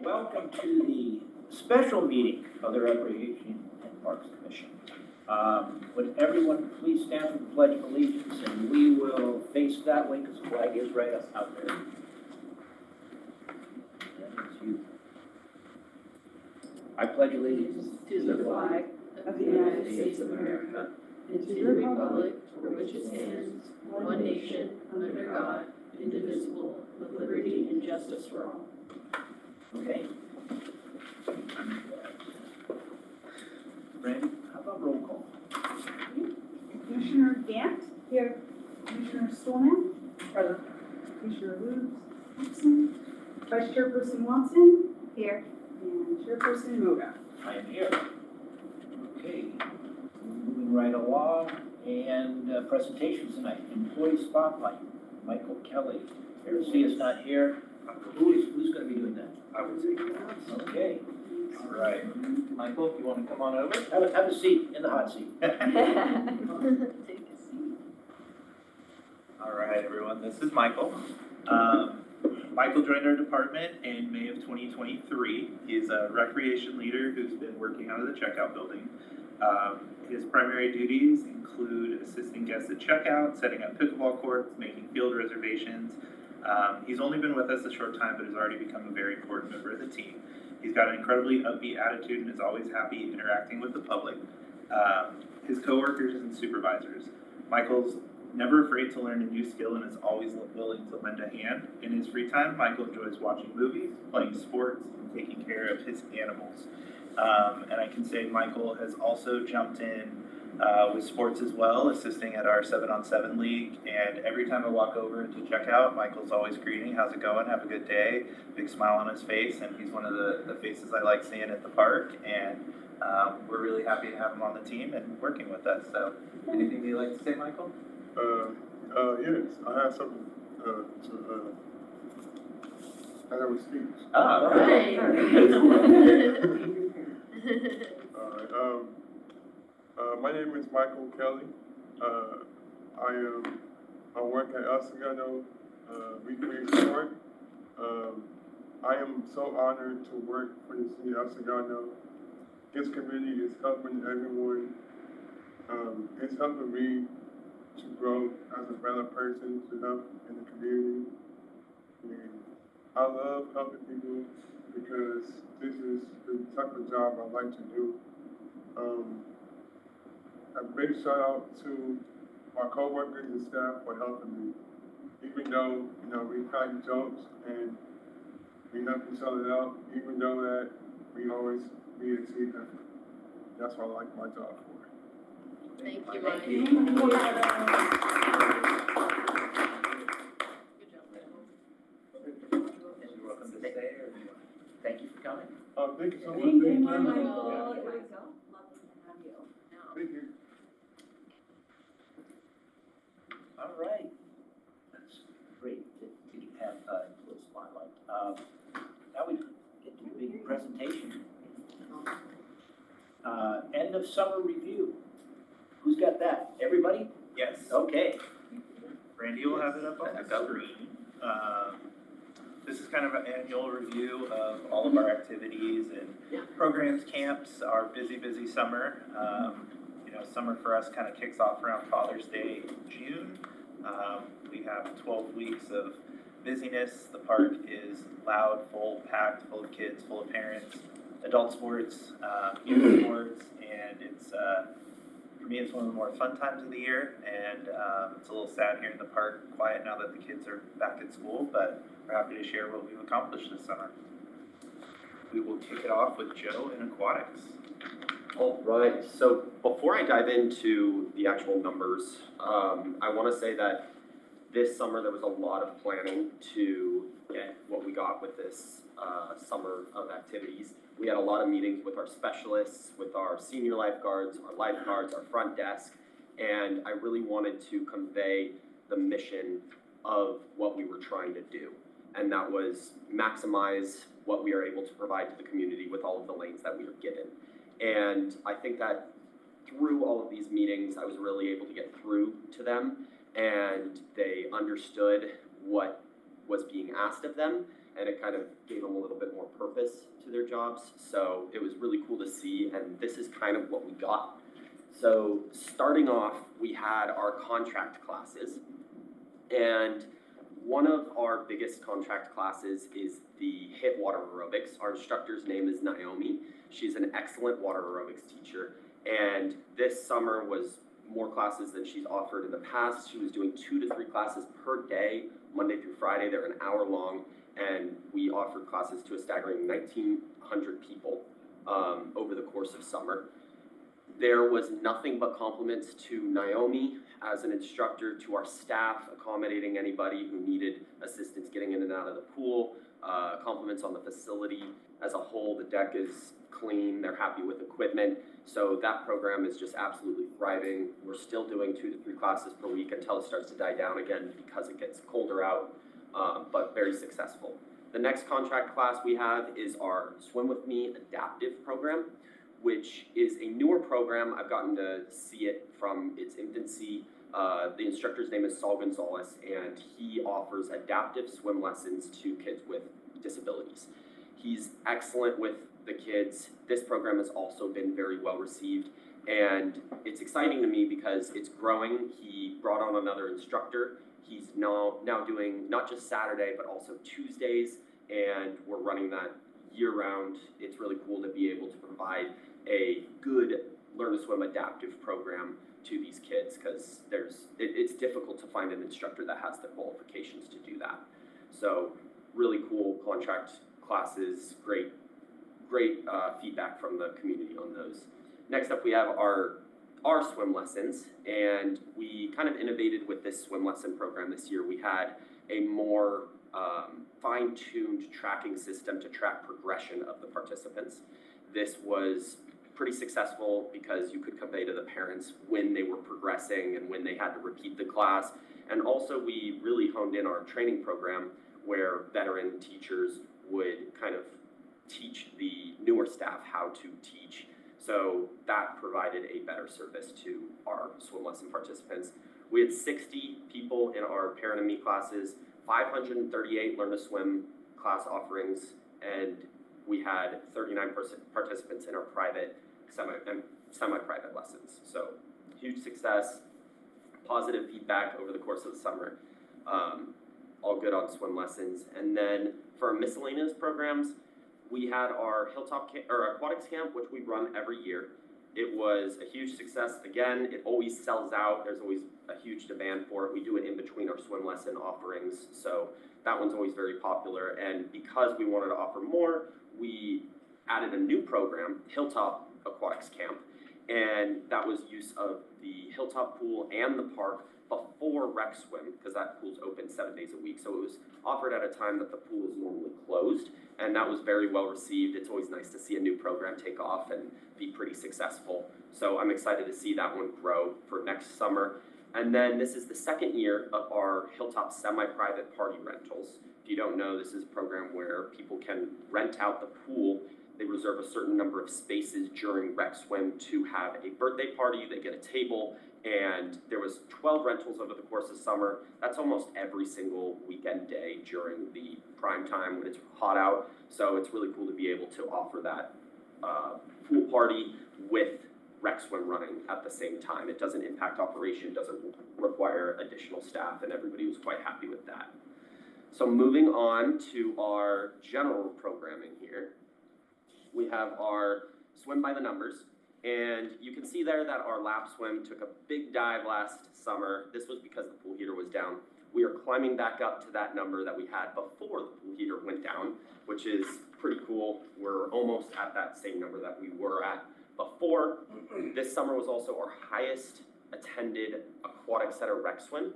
Welcome to the special meeting of the Recreation and Parks Commission. Would everyone please stand for the Pledge of Allegiance, and we will face that way because the flag is right up out there. That is you. I pledge allegiance to the flag of the United States of America and to the republic for which it stands, one nation, under God, indivisible, with liberty and justice for all. Okay. Randy, how about roll call? Commissioner Gant? Here. Commissioner Stolman? Present. Commissioner Woods? Absent. Vice Chairperson Watson? Here. And Chairperson Moda. I am here. Okay, moving right along, and presentations tonight. Employee Spotlight, Michael Kelly. See is not here. Who's going to be doing that? I would take that. Okay. All right. Michael, if you want to come on over? Have a seat in the hot seat. All right, everyone. This is Michael. Michael joined our department in May of 2023. He's a recreation leader who's been working out of the checkout building. His primary duties include assisting guests at checkout, setting up pickleball courts, making field reservations. He's only been with us a short time, but has already become a very important member of the team. He's got an incredibly upbeat attitude and is always happy interacting with the public. His coworkers and supervisors. Michael's never afraid to learn a new skill and is always willing to lend a hand. In his free time, Michael enjoys watching movies, playing sports, and taking care of his animals. And I can say Michael has also jumped in with sports as well, assisting at our 7-on-7 league. And every time I walk over to check out, Michael's always greeting, "How's it going? Have a good day." Big smile on his face, and he's one of the faces I like seeing at the park. And we're really happy to have him on the team and working with us. So, anything you'd like to say, Michael? Yes, I have something I have a speech. Oh, Right. My name is Michael Kelly. I work at El Segundo Recreation Park. I am so honored to work for the city of El Segundo. This community is helping everyone. It's helping me to grow as a better person, to help in the community. And I love helping people because this is the type of job I like to do. A big shout out to my coworkers and staff for helping me. Even though, we crack jokes and we help each other out, even though that we always need a team effort. That's what I like my job for. Thank you, Mike. you. Good job, You're welcome to stay, or Thank you for coming. Thank you so much. Thank you, Thank Michael. Thank you. All right. That's great that you have employee spotlight. Now we get to the big presentation. End of summer review. Who's got that? Everybody? yes. Okay. Randy will have it up on the screen. This is kind of an annual review of all of our activities and programs, camps, our busy summer. Summer for us kind of kicks off around Father's Day in June. We have 12 weeks of busyness. The park is loud, full, packed, full of kids, full of parents, adult sports, youth sports, and it's for me, it's one of the more fun times of the year, and it's a little sad here in the park, quiet now that the kids are back at school, but we're happy to share what we've accomplished this summer. We will kick it off with Joe in aquatics. All right, so before I dive into the actual numbers, I want to say that this summer there was a lot of planning to get what we got with this summer of activities. We had a lot of meetings with our specialists, with our senior lifeguards, our front desk, and I really wanted to convey the mission of what we were trying to do. And that was maximize what we are able to provide to the community with all of the lanes that we are given. And I think that through all of these meetings, I was really able to get through to them, and they understood what was being asked of them, and it kind of gave them a little bit more purpose to their jobs. So it was really cool to see, and this is kind of what we got. So starting off, we had our contract classes, and one of our biggest contract classes is the HIIT water aerobics. Our instructor's name is Naomi. She's an excellent water aerobics teacher, and this summer was more classes than she's offered in the past. She was doing 2 to 3 classes per day, Monday through Friday. They're an hour long, and we offered classes to a staggering 1,900 people over the course of summer. There was nothing but compliments to Naomi as an instructor, to our staff, accommodating anybody who needed assistance getting in and out of the pool, compliments on the facility as a whole. The deck is clean, they're happy with equipment. So that program is just absolutely thriving. We're still doing 2 to 3 classes per week until it starts to die down again because it gets colder out, but very successful. The next contract class we have is our Swim With Me adaptive program, which is a newer program. I've gotten to see it from its infancy. The instructor's name is Saul Gonzalez, and he offers adaptive swim lessons to kids with disabilities. He's excellent with the kids. This program has also been very well received, and it's exciting to me because it's growing. He brought on another instructor. He's now doing not just Saturday, but also Tuesdays, and we're running that year-round. It's really cool to be able to provide a good Learn to Swim adaptive program to these kids, because it's difficult to find an instructor that has the qualifications to do that. So really cool contract classes, great feedback from the community on those. Next up, we have our swim lessons, and we kind of innovated with this swim lesson program this year. We had a more fine-tuned tracking system to track progression of the participants. This was pretty successful because you could convey to the parents when they were progressing and when they had to repeat the class. And also we really honed in our training program where veteran teachers would kind of teach the newer staff how to teach. So that provided a better service to our swim lesson participants. We had 60 people in our Parent and Me classes, 538 Learn to Swim class offerings, and we had 39 participants in our private semi-private lessons. So huge success, positive feedback over the course of the summer. All good on swim lessons. And then for our miscellaneous programs, we had our aquatics camp, which we run every year. It was a huge success. Again, it always sells out. There's always a huge demand for it. We do it in between our swim lesson offerings, so that one's always very popular. And because we wanted to offer more, we added a new program, Hilltop Aquatics Camp, and that was use of the Hilltop pool and the park before Rec Swim, because that pool's open 7 days a week. So it was offered at a time that the pool is normally closed, and that was very well received. It's always nice to see a new program take off and be pretty successful. So I'm excited to see that one grow for next summer. And then this is the second year of our Hilltop semi-private party rentals. If you don't know, this is a program where people can rent out the pool. They reserve a certain number of spaces during Rec Swim to have a birthday party. They get a table, and there was 12 rentals over the course of summer. That's almost every single weekend day during the prime time when it's hot out. So it's really cool to be able to offer that pool party with Rec Swim running at the same time. It doesn't impact operation, doesn't require additional staff, and everybody was quite happy with that. So moving on to our general programming here, we have our Swim by the Numbers, and you can see there that our lap swim took a big dive last summer. This was because the pool heater was down. We are climbing back up to that number that we had before the pool heater went down, which is pretty cool. We're almost at that same number that we were at before. This summer was also our highest attended aquatic center Rec Swim.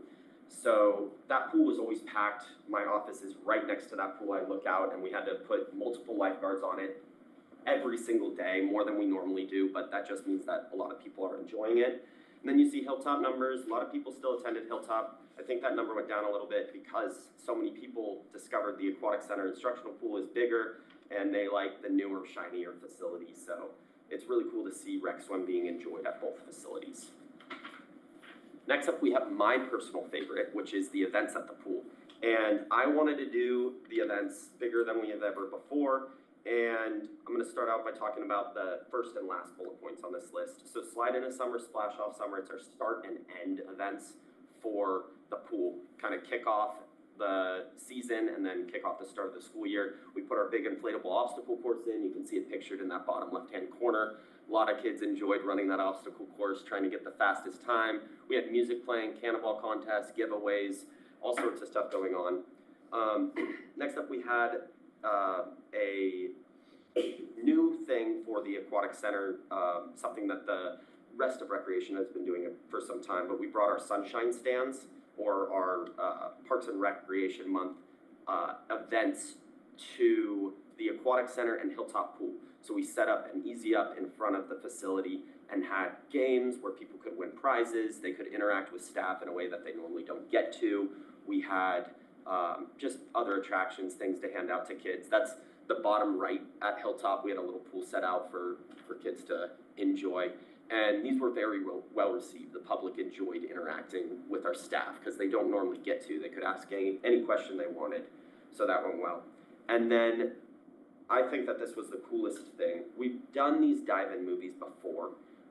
So that pool was always packed. My office is right next to that pool. I look out, and we had to put multiple lifeguards on it every single day, more than we normally do, but that just means that a lot of people are enjoying it. And then you see Hilltop numbers. A lot of people still attended Hilltop. I think that number went down a little bit because so many people discovered the Aquatic Center instructional pool is bigger, and they like the newer, shinier facilities. So it's really cool to see Rec Swim being enjoyed at both facilities. Next up, we have my personal favorite, which is the events at the pool. And I wanted to do the events bigger than we have ever before. And I'm gonna start out by talking about the first and last bullet points on this list. So Slide Into Summer, Splash Off Summer, it's our start and end events for the pool. Kind of kick off the season and then kick off the start of the school year. We put our big inflatable obstacle course in. You can see it pictured in that bottom left-hand corner. A lot of kids enjoyed running that obstacle course, trying to get the fastest time. We had music playing, cannonball contests, giveaways, all sorts of stuff going on. Next up, we had a new thing for the aquatic center, something that the rest of recreation has been doing for some time, but we brought our sunshine stands, or our Parks and Recreation Month events to the aquatic center and Hilltop Pool. So we set up an Easy Up in front of the facility and had games where people could win prizes, they could interact with staff in a way that they normally don't get to. We had just other attractions, things to hand out to kids. That's the bottom right at Hilltop. We had a little pool set out for kids to enjoy. And these were very well received. The public enjoyed interacting with our staff because they don't normally get to. They could ask any question they wanted, so that went well. And then I think that this was the coolest thing. We've done these dive-in movies before,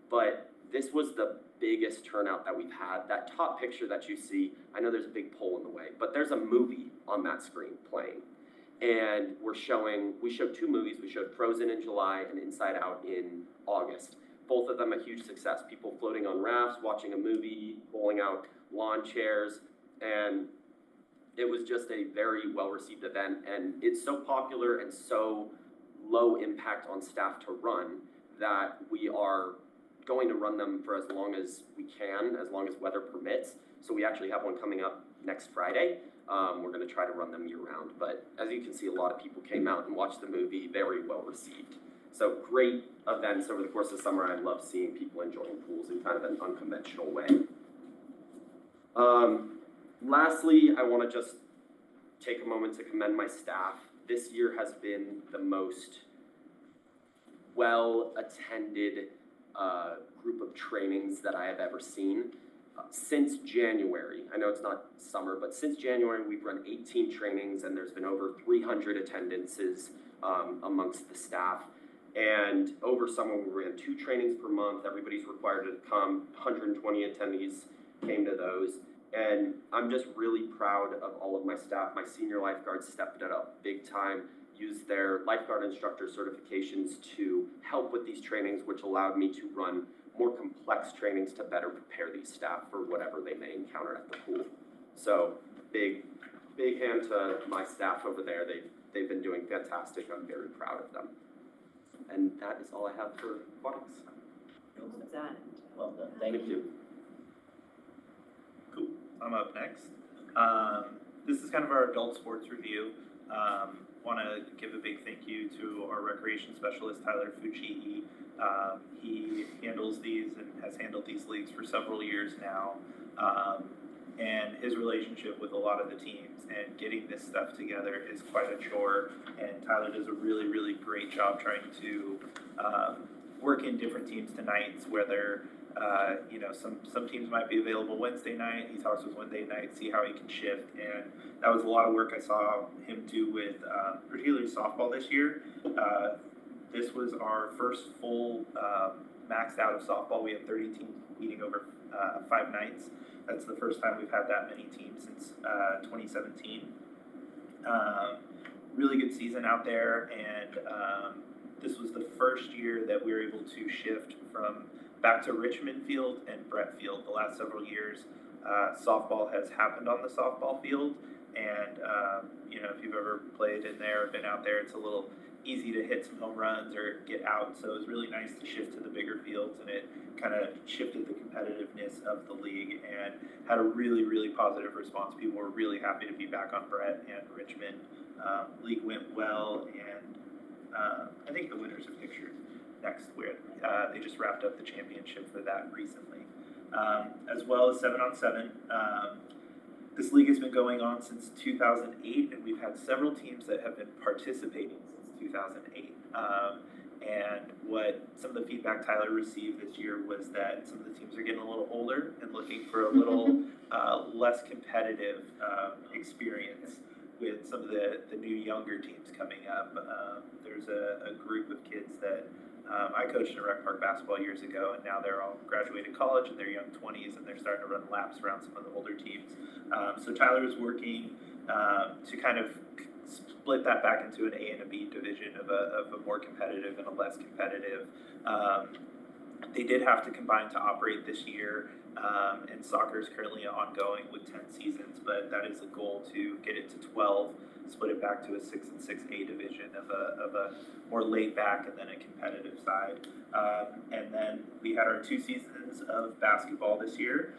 but this was the biggest turnout that we've had. That top picture that you see, I know there's a big pole in the way, but there's a movie on that screen playing. And we showed two movies. We showed Frozen in July and Inside Out in August. Both of them a huge success. People floating on rafts, watching a movie, rolling out lawn chairs, and it was just a very well-received event. And it's so popular and so low impact on staff to run that we are going to run them for as long as we can, as long as weather permits. So we actually have one coming up next Friday. We're gonna try to run them year-round, but as you can see, a lot of people came out and watched the movie, very well-received. So great events over the course of the summer. I love seeing people enjoying pools in kind of an unconventional way. Lastly, I want to just take a moment to commend my staff. This year has been the most well-attended group of trainings that I have ever seen. Since January, I know it's not summer, but since January, we've run 18 trainings and there's been over 300 attendances amongst the staff. And over summer, we ran 2 trainings per month. Everybody's required to come. 120 attendees came to those. And I'm just really proud of all of my staff. My senior lifeguards stepped it up big time, used their lifeguard instructor certifications to help with these trainings, which allowed me to run more complex trainings to better prepare these staff for whatever they may encounter at the pool. So big hand to my staff over there. They've been doing fantastic. I'm very proud of them. And that is all I have for aquatics. Well done, thank you. Cool. I'm up next. This is kind of our adult sports review. Want to give a big thank you to our recreation specialist, Tyler Fucci. He handles these and has handled these leagues for several years now. And his relationship with a lot of the teams and getting this stuff together is quite a chore. And Tyler does a really, really great job trying to work in different teams tonights, whether some teams might be available Wednesday night. He talks with Wednesday night, see how he can shift. And that was a lot of work I saw him do with particularly softball this year. This was our first full maxed out of softball. We had 30 teams competing over 5 nights. That's the first time we've had that many teams since 2017. Really good season out there, and this was the first year that we were able to shift from back to Richmond Field and Brett Field. The last several years, softball has happened on the softball field, and if you've ever played in there or been out there, it's a little easy to hit some home runs or get out. So it was really nice to shift to the bigger fields, and it kind of shifted the competitiveness of the league and had a really, really positive response. People were really happy to be back on Brett and Richmond. League went well, and I think the winners are pictured next, where they just wrapped up the championship for that recently. As well as 7-on-7. This league has been going on since 2008, and we've had several teams that have been participating since 2008. And what some of the feedback Tyler received this year was that some of the teams are getting a little older and looking for a little less competitive experience with some of the new younger teams coming up. There's a group of kids that I coached in Rec Park basketball years ago, and now they're all graduated college in their young 20s, and they're starting to run laps around some of the older teams. So Tyler is working to kind of split that back into an A and a B division of a more competitive and a less competitive. They did have to combine to operate this year, and soccer is currently ongoing with 10 seasons, but that is a goal to get it to 12, split it back to a 6 and 6A division of a more laid back and then a competitive side. And then we had our 2 seasons of basketball this year,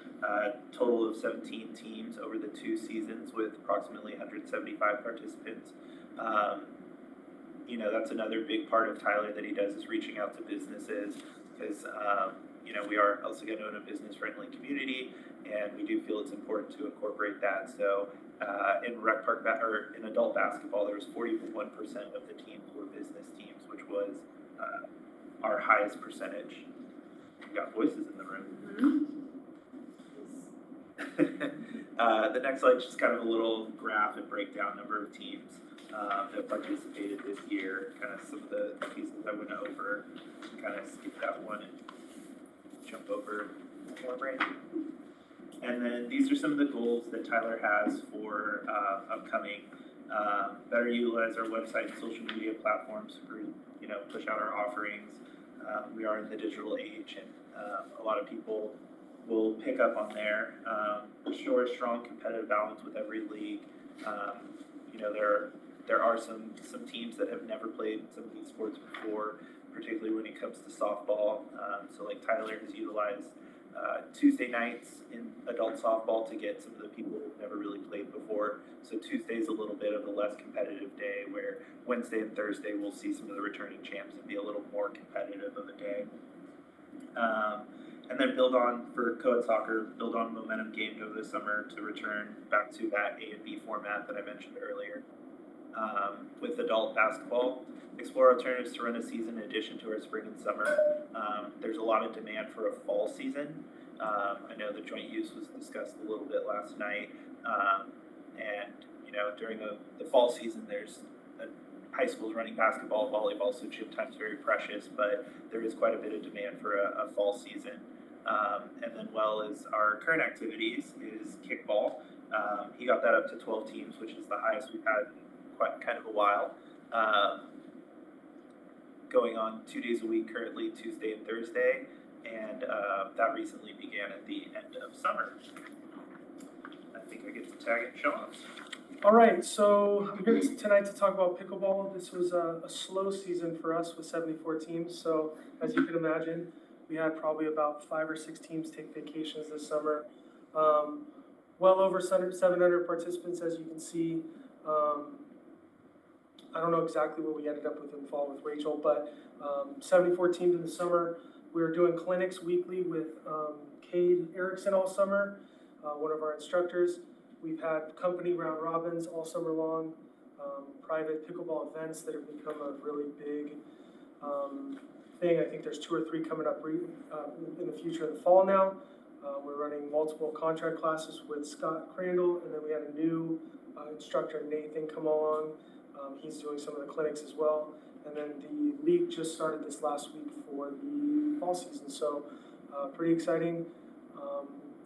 total of 17 teams over the 2 seasons with approximately 175 participants. You know, that's another big part of Tyler that he does is reaching out to businesses because, you know, we are El Segundo in a business-friendly community, and we do feel it's important to incorporate that. So in Rec Park or in adult basketball, there was 41% of the teams were business teams, which was our highest percentage. We got voices in the room. The next slide is just kind of a little graph and breakdown number of teams that participated this year, kind of some of the pieces I went over, kind of skip that one and jump over more Brandy. And then these are some of the goals that Tyler has for upcoming. Better utilize our website and social media platforms for, you know, push out our offerings. We are in the digital age, and a lot of people will pick up on there. Restore a strong competitive balance with every league. You know, there are some teams that have never played some of these sports before, particularly when it comes to softball. So like Tyler has utilized Tuesday nights in adult softball to get some of the people who've never really played before. So Tuesday's a little bit of a less competitive day, where Wednesday and Thursday we'll see some of the returning champs and be a little more competitive of a day. And then build on, for co-ed soccer, build on momentum gained over the summer to return back to that A and B format that I mentioned earlier. With adult basketball, explore alternatives to run a season in addition to our spring and summer. There's a lot of demand for a fall season. I know the joint use was discussed a little bit last night. And, you know, during the fall season, there's high schools running basketball, volleyball, so gym time's very precious, but there is quite a bit of demand for a fall season. And then well as our current activities is kickball. He got that up to 12 teams, which is the highest we've had in quite kind of a while. Going on 2 days a week currently, Tuesday and Thursday, and that recently began at the end of summer. I think I get to tag in Sean. All right, so I'm here tonight to talk about pickleball. This was a slow season for us with 74 teams, so as you can imagine, we had probably about 5 or 6 teams take vacations this summer. Well over 700 participants, as you can see. I don't know exactly what we ended up with in fall with Rachel, but 74 teams in the summer. We were doing clinics weekly with Cade Erickson all summer, one of our instructors. We've had company round robins all summer long, private pickleball events that have become a really big thing. I think there's 2 or 3 coming up in the future in the fall now. We're running multiple contract classes with Scott Crandall, and then we had a new instructor, Nathan, come along. He's doing some of the clinics as well. And then the league just started this last week for the fall season, so pretty exciting.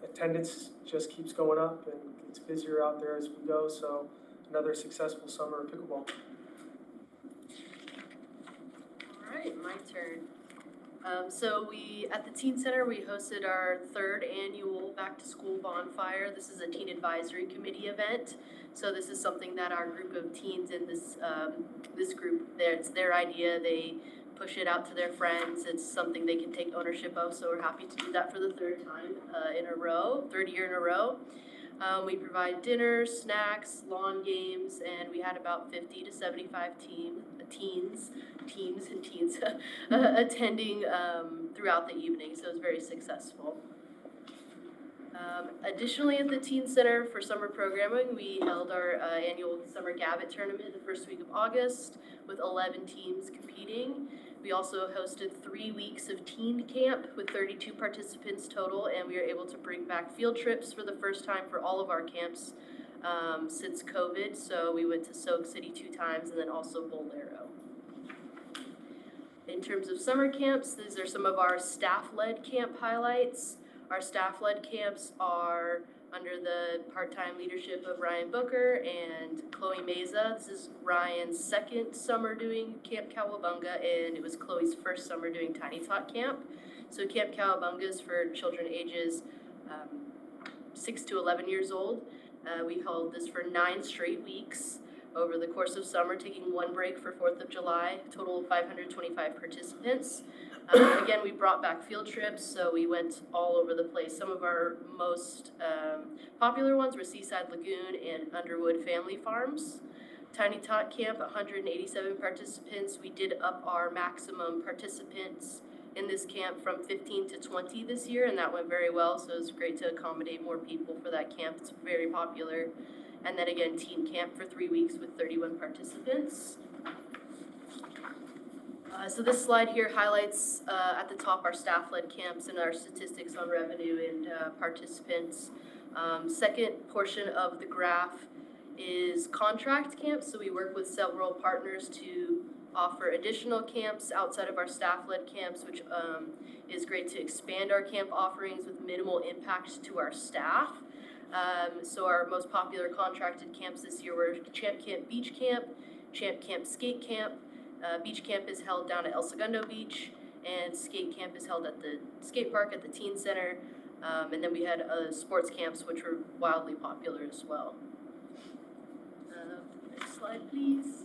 Attendance just keeps going up and it's busier out there as we go, so another successful summer of pickleball. All right, my turn. So at the Teen Center, we hosted our 3rd annual Back to School Bonfire. This is a Teen Advisory Committee event. So this is something that our group of teens in this group, it's their idea. They push it out to their friends. It's something they can take ownership of. So we're happy to do that for the 3rd time in a row, 3rd year in a row. We provide dinners, snacks, lawn games, and we had about 50 to 75 teens attending throughout the evening, so it was very successful. Additionally, at the Teen Center for summer programming, we held our annual Summer Gavitt tournament the first week of August with 11 teams competing. We also hosted 3 weeks of teen camp with 32 participants total, and we were able to bring back field trips for the first time for all of our camps since COVID. So we went to Soak City 2 times and then also Bolero. In terms of summer camps, these are some of our staff-led camp highlights. Our staff-led camps are under the part-time leadership of Ryan Booker and Chloe Meza. This is Ryan's second summer doing Camp Cowabunga, and it was Chloe's first summer doing Tiny Tot Camp. So Camp Cowabunga is for children ages 6 to 11 years old. We held this for 9 straight weeks over the course of summer, taking 1 break for 4th of July, total of 525 participants. Again, we brought back field trips, so we went all over the place. Some of our most popular ones were Seaside Lagoon and Underwood Family Farms. Tiny Tot Camp, 187 participants. We did up our maximum participants in this camp from 15 to 20 this year, and that went very well, so it was great to accommodate more people for that camp. It's very popular. And then again, teen camp for 3 weeks with 31 participants. So this slide here highlights at the top our staff-led camps and our statistics on revenue and participants. Second portion of the graph is contract camps. So we work with several partners to offer additional camps outside of our staff-led camps, which is great to expand our camp offerings with minimal impact to our staff. So our most popular contracted camps this year were Champ Camp Beach Camp, Champ Camp Skate Camp. Beach Camp is held down at El Segundo Beach, and Skate Camp is held at the skate park at the Teen Center. And then we had sports camps, which were wildly popular as well. Next slide, please.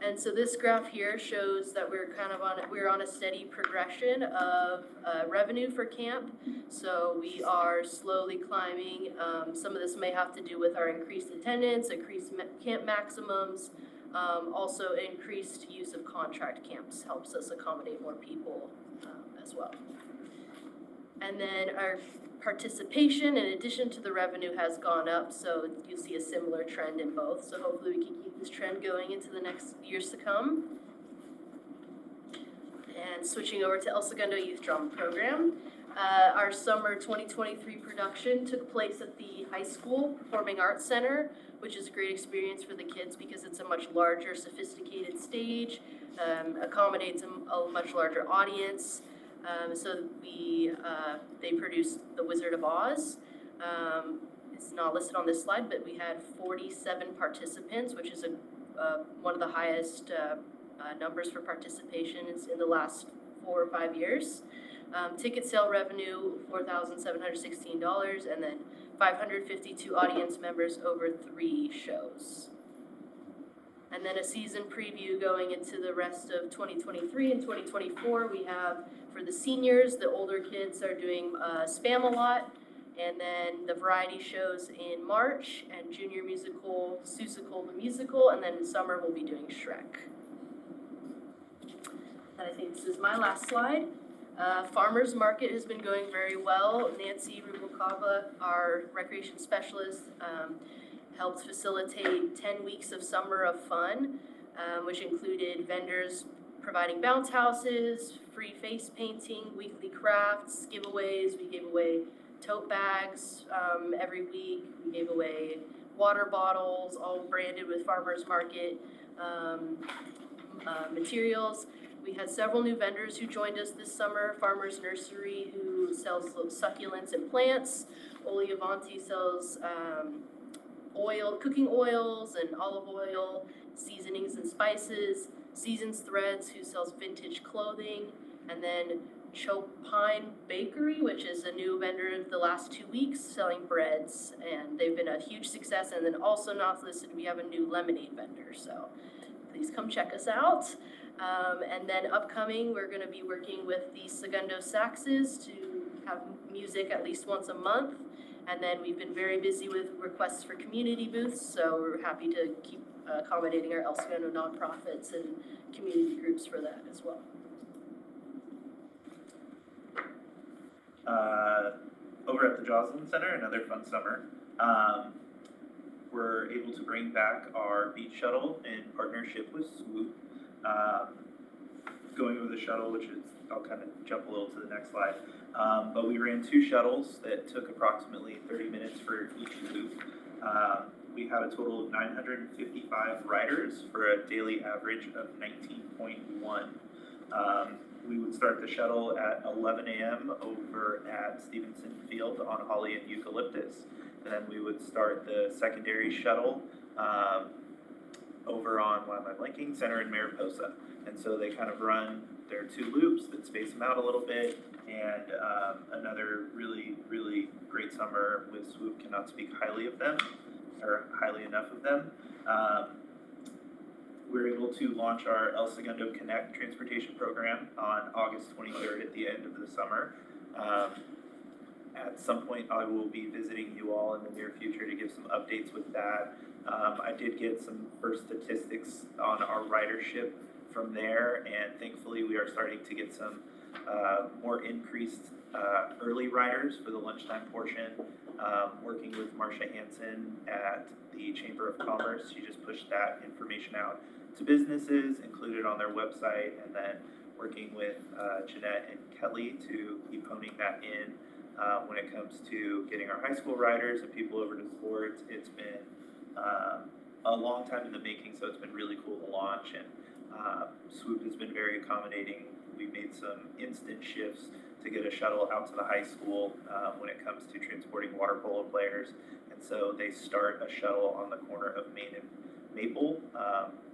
And so this graph here shows that we're on a steady progression of revenue for camp. So we are slowly climbing. Some of this may have to do with our increased attendance, increased camp maximums. Also increased use of contract camps helps us accommodate more people as well. And then our participation, in addition to the revenue, has gone up, so you'll see a similar trend in both. So hopefully we can keep this trend going into the next years to come. And switching over to El Segundo Youth Drama Program. Our summer 2023 production took place at the high school Performing Arts Center, which is a great experience for the kids because it's a much larger, sophisticated stage, accommodates a much larger audience. So they produced The Wizard of Oz. It's not listed on this slide, but we had 47 participants, which is one of the highest numbers for participation in the last 4 or 5 years. Ticket sale revenue, $4,716, and then 552 audience members over 3 shows. And then a season preview going into the rest of 2023 and 2024. We have, for the seniors, the older kids are doing Spam-A-Lot, and then the variety shows in March, and junior musical, Seussical the Musical, and then in summer we'll be doing Shrek. And I think this is my last slide. Farmers Market has been going very well. Nancy Rubalcava, our recreation specialist, helped facilitate 10 weeks of Summer of Fun, which included vendors providing bounce houses, free face painting, weekly crafts, giveaways. We gave away tote bags every week. We gave away water bottles, all branded with Farmers Market materials. We had several new vendors who joined us this summer. Farmer's Nursery, who sells succulents and plants. Oli Avanti sells cooking oils and olive oil, seasonings and spices. Seasons Threads, who sells vintage clothing. And then Chopine Bakery, which is a new vendor of the last 2 weeks, selling breads. And they've been a huge success. And then also not listed, we have a new lemonade vendor. So please come check us out. And then upcoming, we're going to be working with the Segundo Saxes to have music at least once a month. And then we've been very busy with requests for community booths, so we're happy to keep accommodating our El Segundo nonprofits and community groups for that as well. Over at the Joslin Center, another fun summer. We're able to bring back our beach shuttle in partnership with Swoop. going over the shuttle, which is, I'll kind of jump a little to the next slide. But we ran 2 shuttles that took approximately 30 minutes for each loop. We had a total of 955 riders for a daily average of 19.1. We would start the shuttle at 11 a.m. over at Stevenson Field on Holly and Eucalyptus. And then we would start the secondary shuttle over on, why am I blanking, Center and Mariposa. And so they kind of run their 2 loops that space them out a little bit. And another really, really great summer with Swoop, cannot speak highly of them, or highly enough of them. We were able to launch our El Segundo Connect transportation program on August 23rd at the end of the summer. At some point, I will be visiting you all in the near future to give some updates with that. I did get some first statistics on our ridership from there, and thankfully we are starting to get some more increased early riders for the lunchtime portion. Working with Marcia Hansen at the Chamber of Commerce, she just pushed that information out to businesses, included on their website, and then working with Jeanette and Kelly to keep honing that in when it comes to getting our high school riders and people over to sports. It's been a long time in the making, so it's been really cool to launch, and Swoop has been very accommodating. We made some instant shifts to get a shuttle out to the high school when it comes to transporting water polo players, and so they start a shuttle on the corner of Main and Maple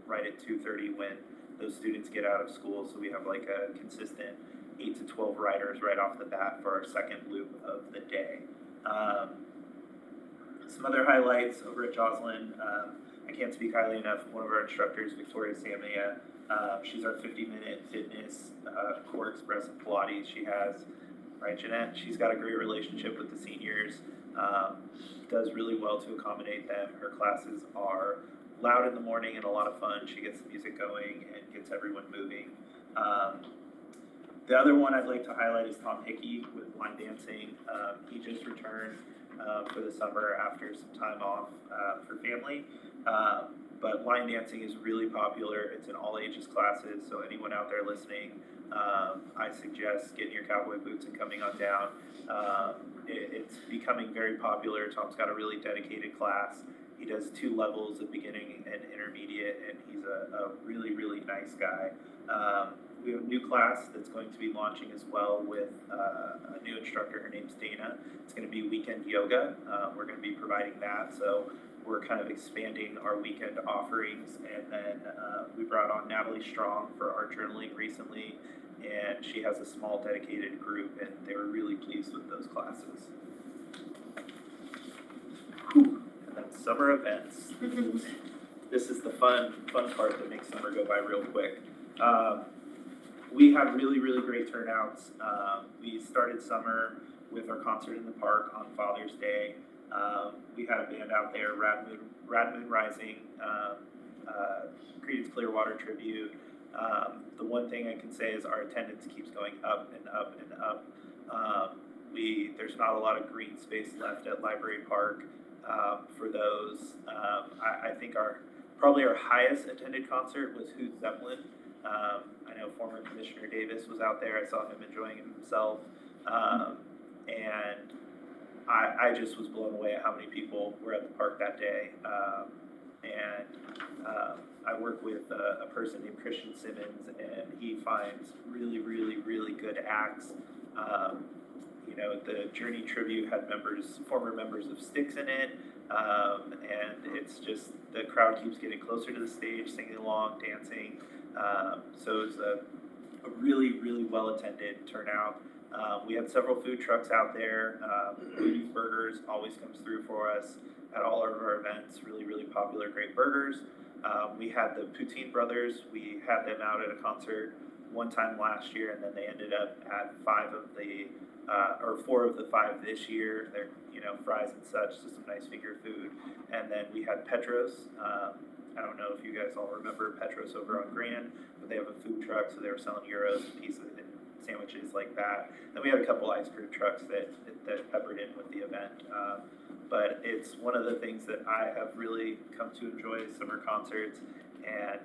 right at 2:30 when those students get out of school, so we have like a consistent 8 to 12 riders right off the bat for our second loop of the day. Some other highlights over at Joslyn, I can't speak highly enough, one of our instructors, Victoria Samia, she's our 50-minute fitness core expressive Pilates. She has, right, Jeanette, she's got a great relationship with the seniors, does really well to accommodate them. Her classes are loud in the morning and a lot of fun. She gets the music going and gets everyone moving. The other one I'd like to highlight is Tom Hickey with line dancing. He just returned for the summer after some time off for family. But line dancing is really popular. It's in all ages classes, so anyone out there listening, I suggest getting your cowboy boots and coming on down. It's becoming very popular. Tom's got a really dedicated class. He does 2 levels of beginning and intermediate, and he's a really, really nice guy. We have a new class that's going to be launching as well with a new instructor. Her name's Dana. It's going to be weekend yoga. We're going to be providing that, so we're kind of expanding our weekend offerings. And then we brought on Natalie Strong for our journaling recently, and she has a small dedicated group, and they were really pleased with those classes. And then summer events. This is the fun part that makes summer go by real quick. We had really, really great turnouts. We started summer with our concert in the park on Father's Day. We had a band out there, Rad Moon Rising, Creedence Clearwater Tribute. The one thing I can say is our attendance keeps going up and up and up. There's not a lot of green space left at Library Park for those. I think probably our highest attended concert was Who's Zeppelin. I know former Commissioner Davis was out there. I saw him enjoying himself. And I just was blown away at how many people were at the park that day. I work with a person named Christian Simmons, and he finds really, really, really good acts. The Journey tribute had former members of Styx in it, and it's just, the crowd keeps getting closer to the stage, singing along, dancing. So it's a really, really well-attended turnout. We had several food trucks out there. Moody's Burgers always comes through for us at all of our events. Really, really popular, great burgers. We had the Poutine Brothers. We had them out at a concert one time last year, and then they ended up at 4 of the 5 this year. They're, fries and such, so some nice finger food. And then we had Petros. I don't know if you guys all remember Petros over on Grand, but they have a food truck, so they were selling gyros and pizzas and sandwiches like that. Then we had a couple ice cream trucks that peppered in with the event. But it's one of the things that I have really come to enjoy, summer concerts. And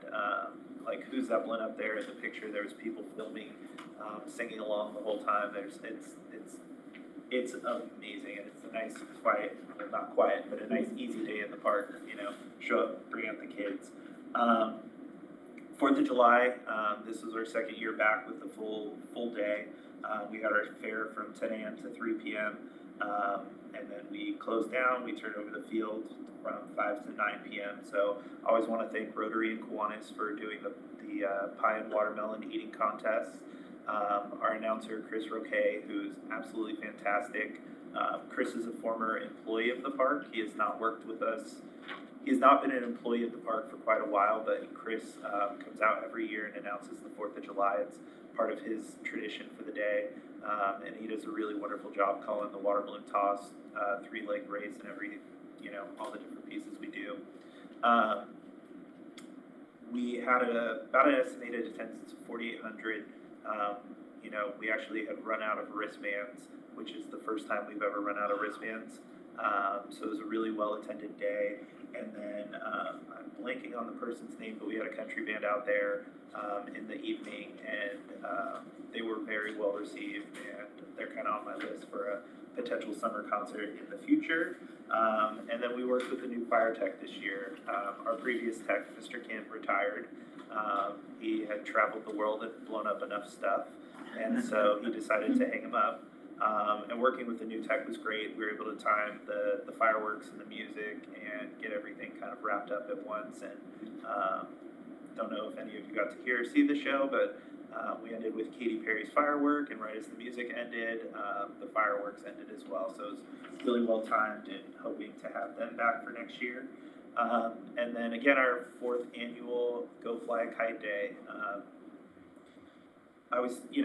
like Who's Zeppelin up there in the picture, there was people filming, singing along the whole time. It's amazing, and it's a nice, quiet, well, not quiet, but a nice, easy day in the park, you know, show up, bring out the kids. 4th of July, this was our second year back with the full day. We had our fair from 10 a.m. to 3 p.m. And then we closed down, we turned over the field from 5 to 9 p.m. So I always want to thank Rotary and Kiwanis for doing the pie and watermelon eating contest. Our announcer, Chris Roque, who's absolutely fantastic. Chris is a former employee of the park. He has not worked with us. He has not been an employee of the park for quite a while, but Chris comes out every year and announces the 4th of July. It's part of his tradition for the day, and he does a really wonderful job calling the water balloon toss, 3-leg race, and all the different pieces we do. We had about an estimated attendance of 4,800. We actually had run out of wristbands, which is the first time we've ever run out of wristbands. So it was a really well-attended day. And then I'm blanking on the person's name, but we had a country band out there in the evening, and they were very well received, and they're kind of on my list for a potential summer concert in the future. And then we worked with a new fire tech this year. Our previous tech, Mr. Kent, retired. He had traveled the world and blown up enough stuff, and so he decided to hang him up. And working with the new tech was great. We were able to time the fireworks and the music and get everything kind of wrapped up at once. And don't know if any of you got to see the show, but we ended with Katy Perry's Firework, and right as the music ended, the fireworks ended as well. So it was really well timed, and hoping to have them back for next year. And then again, our 4th annual Go Fly a Kite Day.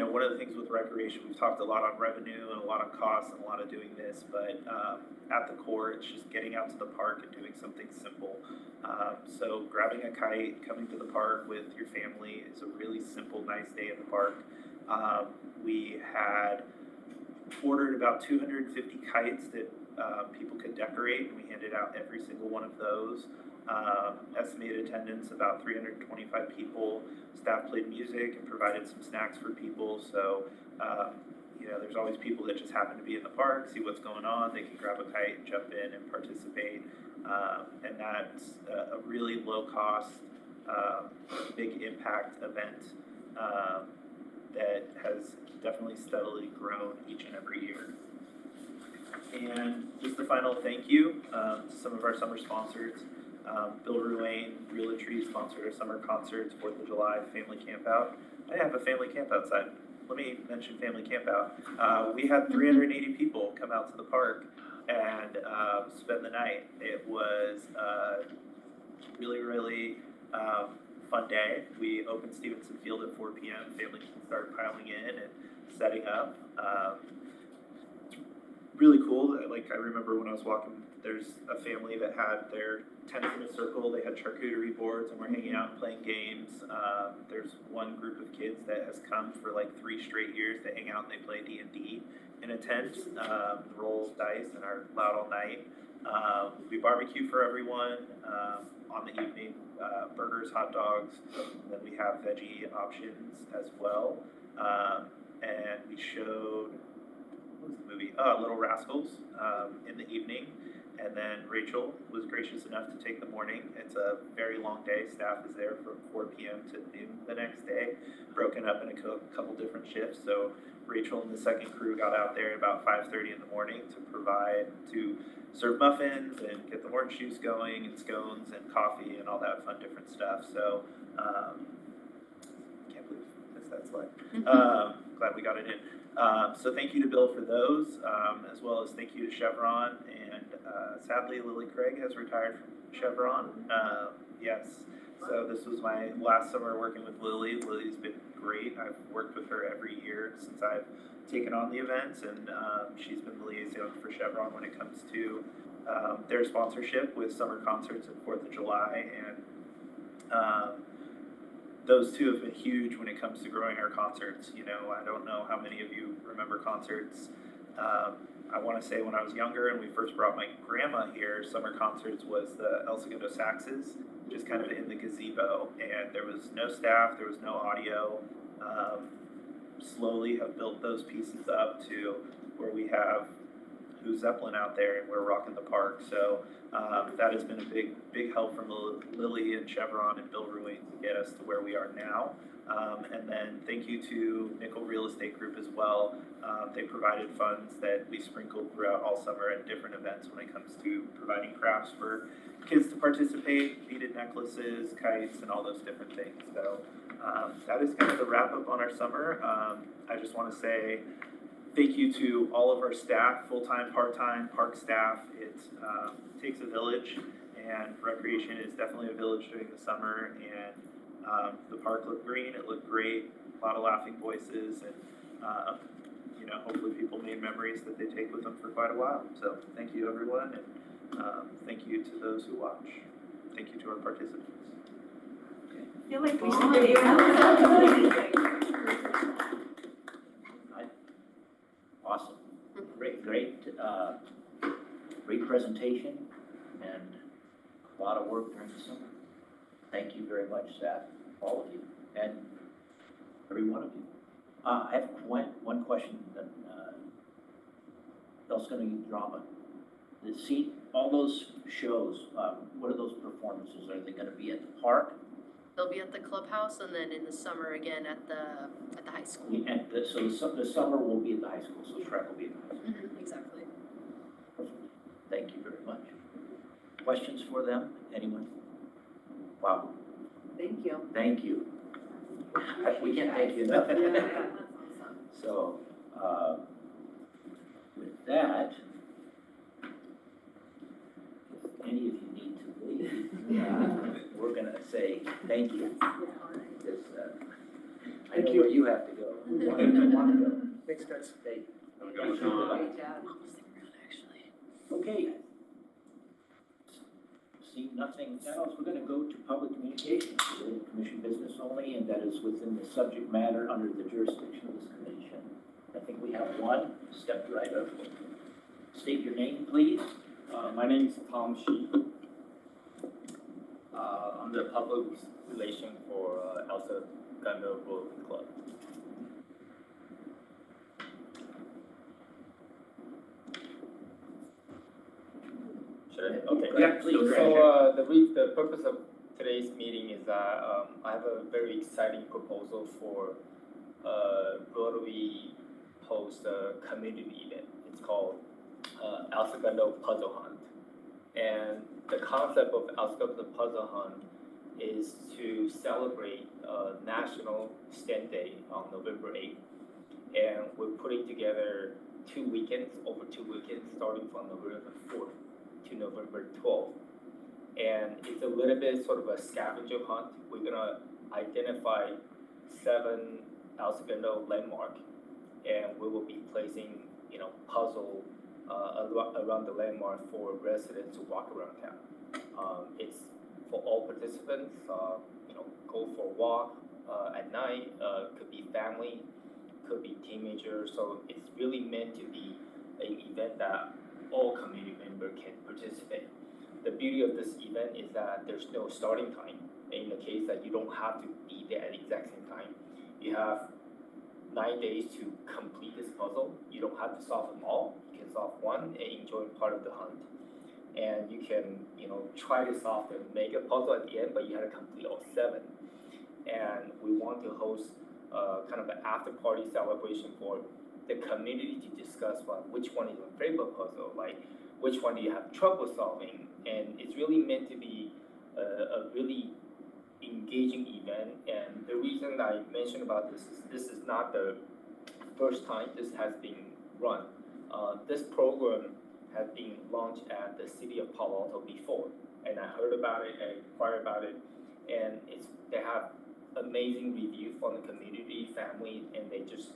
One of the things with recreation, we've talked a lot on revenue and a lot of costs and a lot of doing this, but at the core, it's just getting out to the park and doing something simple. So grabbing a kite, coming to the park with your family is a really simple, nice day in the park. We had ordered about 250 kites that people could decorate, and we handed out every single one of those. Estimated attendance about 325 people. Staff played music and provided some snacks for people. So, there's always people that just happen to be in the park, see what's going on. They can grab a kite, jump in, and participate. And that's a really low cost, big impact event that has definitely steadily grown each and every year. And just a final thank you to some of our summer sponsors. Bill Ruane, Realtree sponsored our summer concerts, 4th of July, family camp out. I have a family camp outside. Let me mention family camp out. We had 380 people come out to the park and spend the night. It was a really, really fun day. We opened Stevenson Field at 4 p.m. Families started piling in and setting up. Really cool. Like, I remember when I was walking, there's a family that had their tents in a circle. They had charcuterie boards and were hanging out and playing games. There's one group of kids that has come for like 3 straight years to hang out and they play D&D in a tent, roll dice, and are loud all night. We barbecue for everyone on the evening, burgers, hot dogs, and then we have veggie options as well. And we showed, what was the movie? Little Rascals in the evening. And then Rachel was gracious enough to take the morning. It's a very long day. Staff is there from 4 p.m. to noon the next day, broken up in a couple different shifts. So Rachel and the second crew got out there at about 5:30 in the morning to serve muffins and get the orange juice going and scones and coffee and all that fun different stuff. So can't believe I missed that slide. Glad we got it in. So thank you to Bill for those, as well as thank you to Chevron, and sadly Lily Craig has retired from Chevron. Yes, so this was my last summer working with Lily. Lily's been great. I've worked with her every year since I've taken on the events, and she's been the liaison for Chevron when it comes to their sponsorship with summer concerts at 4th of July, and those two have been huge when it comes to growing our concerts. I don't know how many of you remember concerts I wanna say when I was younger and we first brought my grandma here, summer concerts was the El Segundo Saxes, just kind of in the gazebo, and there was no staff, there was no audio. Slowly have built those pieces up to where we have Who Zeppelin out there and we're rocking the park. So that has been a big help from Lily and Chevron and Bill Ruing to get us to where we are now. And then thank you to Nickel Real Estate Group as well. They provided funds that we sprinkled throughout all summer at different events when it comes to providing crafts for kids to participate, beaded necklaces, kites, and all those different things. So that is kind of the wrap up on our summer. I just want to say thank you to all of our staff, full-time, part-time, park staff. It takes a village, and recreation is definitely a village during the summer. And the park looked green, it looked great, a lot of laughing voices, and hopefully people made memories that they take with them for quite a while. So thank you everyone, and thank you to those who watch. Thank you to our participants. I feel like we should give you a Awesome. Great presentation and a lot of work during the summer. Thank you very much, staff, all of you, and every one of you. I have one question, El Segundo Drama. All those shows, what are those performances? Are they gonna be at the park? They'll be at the clubhouse and then in the summer again at the high school. So the summer will be at the high school, so track will be at the high school. Exactly. Perfect. Thank you very much. Questions for them? Anyone? Wow, Thank you. thank you. We can't thank you enough. So, with that, if any of you need to leave, we're gonna say thank you. Because, I know where you have to go. We want to go. Thanks, guys. Hey, Have a good one. okay. See nothing else, we're gonna go to public communications, commission business only, and that is within the subject matter under the jurisdiction of this commission. I think we have one, step right up. State your name, please. My name is Tom Shi. I'm the public relation for El Segundo Rotary Club. Should I? Okay. Yeah, please. So the purpose of today's meeting is that I have a very exciting proposal for Rotary host a community event. It's called El Segundo Puzzle Hunt. And the concept of El Segundo Puzzle Hunt is to celebrate National STEM Day on November 8th. And we're putting together 2 weekends, over 2 weekends, starting from November 4th to November 12th. And it's a little bit sort of a scavenger hunt. We're gonna identify 7 El Segundo landmarks, and we will be placing, puzzle around the landmark for residents to walk around town. It's for all participants. Go for a walk at night. Could be family, could be teenagers. So it's really meant to be an event that all community members can participate. The beauty of this event is that there's no starting time. In the case that you don't have to be there at the exact same time, you have 9 days to complete this puzzle. You don't have to solve them all. You can solve one and enjoy part of the hunt. And you can, try to solve the mega puzzle at the end, but you had to complete all 7. And we want to host kind of an after-party celebration for the community to discuss which one is your favorite puzzle, like which one do you have trouble solving. And it's really meant to be a really engaging event. And the reason I mentioned about this is not the first time this has been run. This program has been launched at the city of Palo Alto before, and I heard about it and inquired about it, and they have amazing review from the community, family, and they just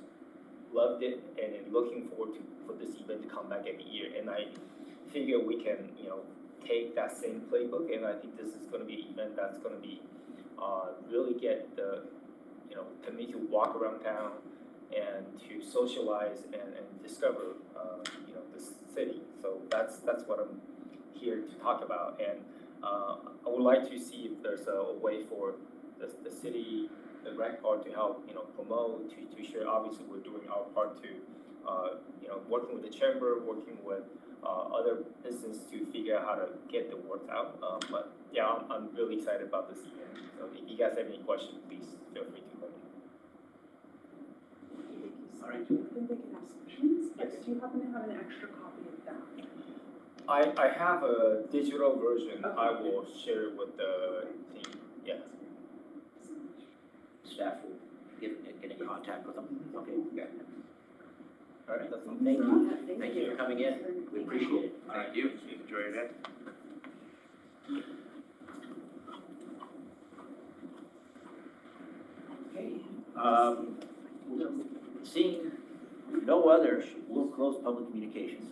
loved it, and they're looking forward for this event to come back every year. And I figure we can, take that same playbook, and I think this is going to be an event that's going to be really get the community to walk around town, and to socialize and discover, you know, the city. So that's what I'm here to talk about. And I would like to see if there's a way for the city, the rec part to help, you know, promote, to share. Obviously, we're doing our part to, you know, working with the chamber, working with other business to figure out how to get the word out. But yeah, I'm really excited about this event. So if you guys have any questions, please feel free to let me know. All right. I think they can ask questions, but do you happen to have an extra copy of that? I have a digital version. Okay. I will share it with the team. Yeah. Staff will get in contact with them. Okay. Yeah. All right. That's all. Thank you. Thank you for coming in. We appreciate it. Thank you. Enjoy your day. Okay, seeing no others, we'll close public communications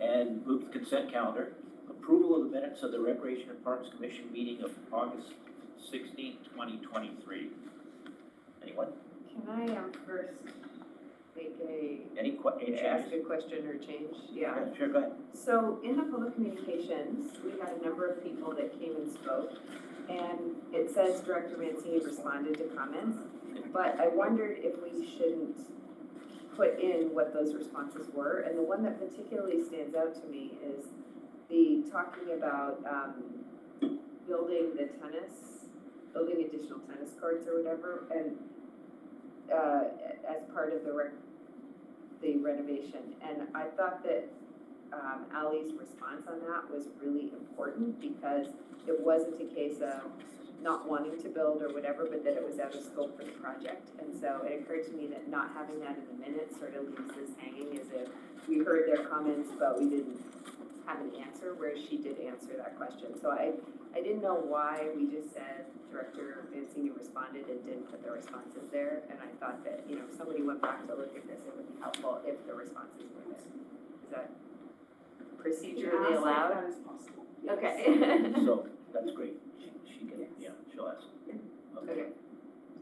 and move to consent calendar. Approval of the minutes of the Recreation and Parks Commission meeting of August 16th, 2023. Anyone? Can I first make Any ask changes? a question or change? Yeah. Sure, go ahead. So in the public communications, we had a number of people that came and spoke. And it says Director Mancini responded to comments, but I wondered if we shouldn't put in what those responses were. And the one that particularly stands out to me is the talking about building additional tennis courts or whatever, and as part of the renovation. And I thought that Ali's response on that was really important because it wasn't a case of not wanting to build or whatever, but that it was out of scope for the project. And so it occurred to me that not having that in the minutes sort of leaves this hanging as if we heard their comments, but we didn't have an answer, whereas she did answer that question. So I didn't know why we just said Director Mancini responded and didn't put the responses there. And I thought that, you know, if somebody went back to look at this, it would be helpful if the responses were there. Is that procedurally allowed? That is possible. Okay. So, that's great. She can, yeah, she'll ask. Okay.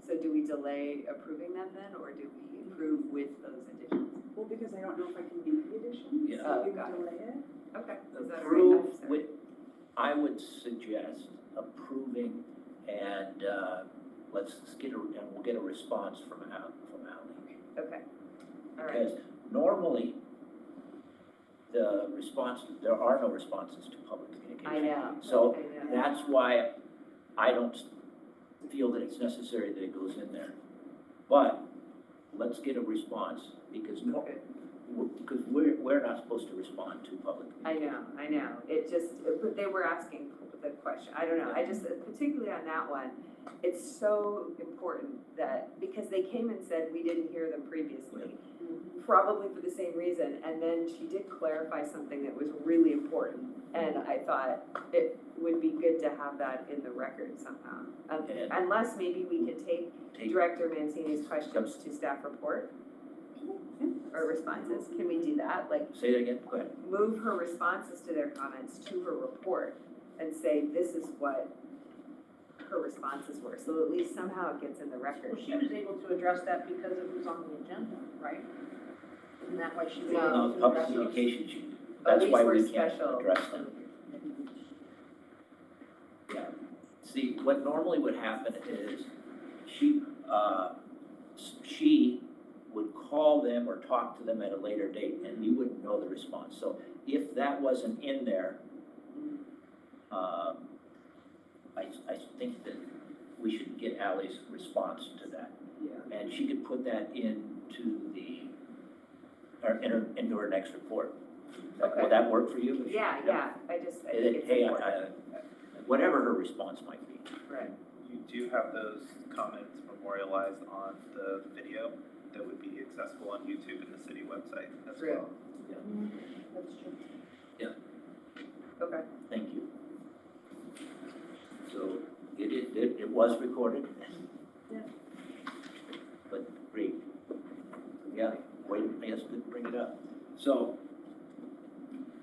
So do we delay approving them then, or do we approve with those additions? Well, because I don't know if I can make the addition, Yeah. so we got it. delay it. Okay. Is that all right? Approve I'm sorry. with, I would suggest approving and, let's get and we'll get a response from Ally. Okay. All right. Because normally, the response, there are no responses to public communication. I know. So I know. that's why I don't feel that it's necessary that it goes in there. But let's get a response because Okay. because we're not supposed to respond to public communication. I know. It just, but they were asking the question. I don't know. I just, particularly on that one, it's so important that, because they came and said we didn't hear them previously, probably for the same reason. And then she did clarify something that was really important. And I thought it would be good to have that in the record somehow. And- Unless maybe we could take Take- Director Mancini's questions to staff report or responses. Can we do that? Like, Say that again, go ahead. move her responses to their comments to her report and say, this is what her responses were. So at least somehow it gets in the record. Well, she was able to address that because it was on the agenda, right? Isn't that why she was No. able to Public address those? communications, you- At that's least why we're we can't special. address them. Yeah. See, what normally would happen is she would call them or talk to them at a later date and you wouldn't know the response. So if that wasn't in there, I think that we should get Ally's response to that. Yeah. And she could put that into into her next report. Okay. Will that work for you? Yeah, I think it's Hey, important. whatever her response might be. Right. You do have those comments memorialized on the video that would be accessible on YouTube and the city website as True. well. That's true. Okay. Thank you. So it was recorded. Yeah. But great. Yeah, wait, yes, good, bring it up. So,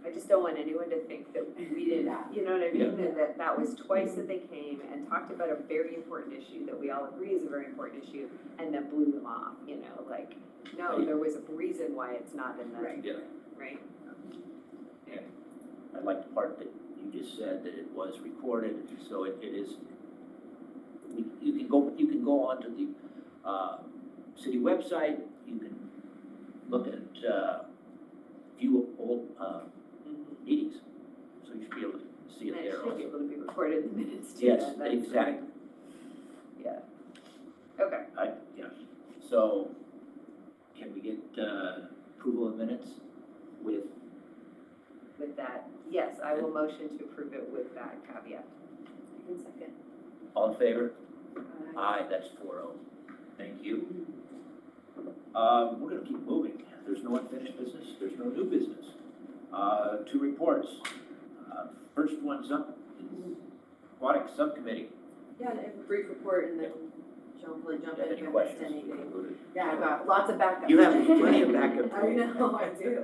I just don't want anyone to think that we didn't, know what I mean? That was twice that they came and talked about a very important issue that we all agree is a very important issue, and then blew them off, you know, like, no, there was a reason why it's not in the, Yeah. right? I like the part that you just said, that it was recorded, so it is, you can go onto the, city website, you can look at, view old, meetings, so you should be able to see it And it there should be also. able to be recorded in the minutes too. Yes, then, that's exactly. right. Yeah. Okay. Yeah, so, can we get, approval of minutes with, With that, yes, I will motion to approve it with that caveat. You can second. all in favor? Aye, that's 4-0. Thank you. We're gonna keep moving. There's no unfinished business, there's no new business. 2 reports. First one's up is Aquatic Subcommittee. Yeah, and a brief report and then Joan will jump Do you in have any if I missed questions? anything. Yeah, I've got lots of backup. You have plenty of backup. I know, I do.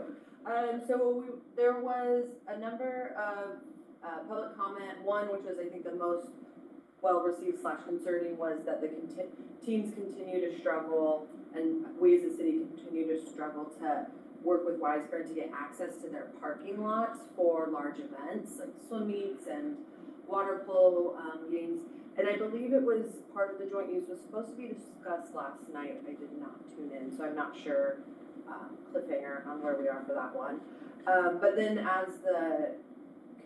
There was a number of, public comment, one which was I think the most well-received / concerning was that the teams continue to struggle and we as a city continue to struggle to work with Wiseburn to get access to their parking lots for large events like swim meets and water polo games. And I believe it was part of the joint use was supposed to be discussed last night. I did not tune in, so I'm not sure, cliffhanger on where we are for that one. But then as the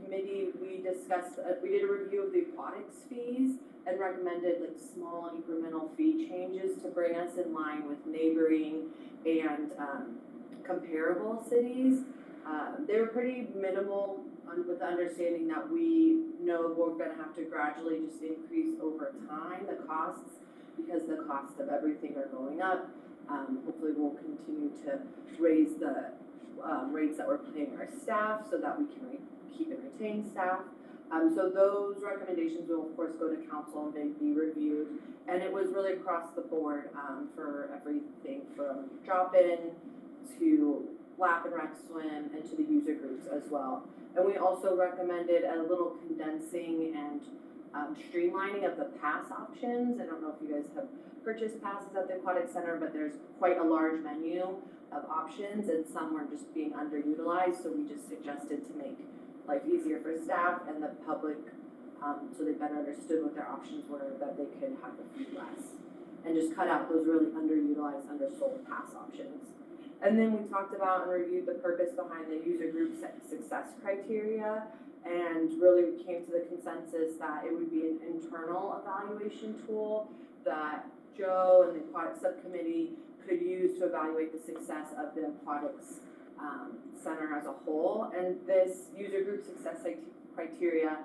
committee, we discussed, we did a review of the aquatics fees and recommended like small incremental fee changes to bring us in line with neighboring and comparable cities. They were pretty minimal with the understanding that we know we're gonna have to gradually just increase over time the costs because the cost of everything are going up. Hopefully we'll continue to raise the rates that we're paying our staff so that we can keep and retain staff. So those recommendations will of course go to council and be reviewed. And it was really across the board for everything from drop-in to lap and rec swim and to the user groups as well. And we also recommended a little condensing and streamlining of the pass options. I don't know if you guys have purchased passes at the Aquatic Center, but there's quite a large menu of options and some were just being underutilized. So we just suggested to make life easier for staff and the public so they better understood what their options were, that they could have a few less. And just cut out those really underutilized, undersold pass options. And then we talked about and reviewed the purpose behind the user group success criteria and really came to the consensus that it would be an internal evaluation tool that Joe and the aquatic subcommittee could use to evaluate the success of the aquatics center as a whole. And this user group success criteria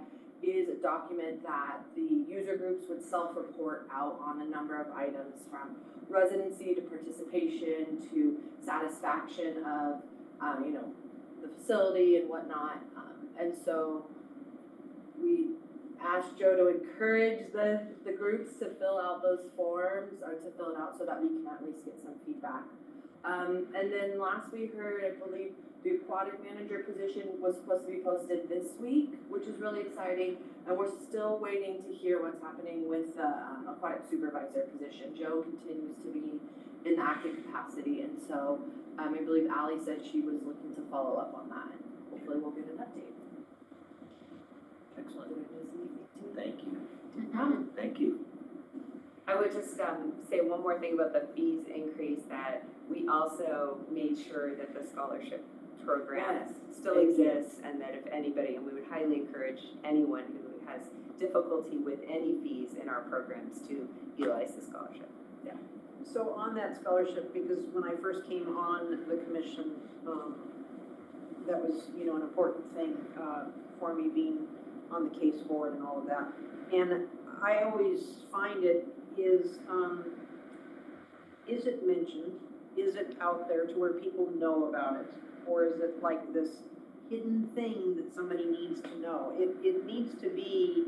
is a document that the user groups would self-report out on a number of items from residency to participation to satisfaction of, the facility and whatnot. And so we asked Joe to encourage the groups to fill out those forms or to fill it out so that we can at least get some feedback. And then last we heard, I believe, the aquatic manager position was supposed to be posted this week, which is really exciting. And we're still waiting to hear what's happening with the aquatic supervisor position. Joe continues to be in active capacity. And so I believe Allie said she was looking to follow up on that. Hopefully we'll get an update. Excellent. Did I miss anything? Thank you. No problem. Thank you. I would just say one more thing about the fees increase, that we also made sure that the scholarship program Yes, still thank you. exists, and that if anybody, and we would highly encourage anyone who has difficulty with any fees in our programs to utilize the scholarship. So on that scholarship, because when I first came on the commission, that was, an important thing, for me being on the case board and all of that. And I always find it is it mentioned? Is it out there to where people know about it? Or is it like this hidden thing that somebody needs to know? It needs to be,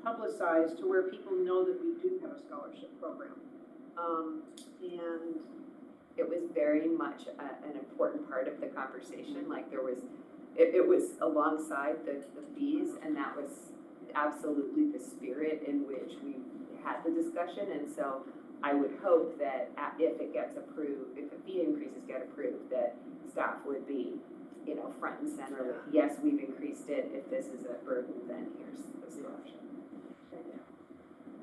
publicized to where people know that we do have a scholarship program. And It was very much an important part of the conversation, like there was it was alongside the fees, and that was absolutely the spirit in which we had the discussion, and so I would hope that if it gets approved, if the fee increases get approved, that staff would be, you know, front and center with, yes, we've increased it, if this is a burden, then here's the option.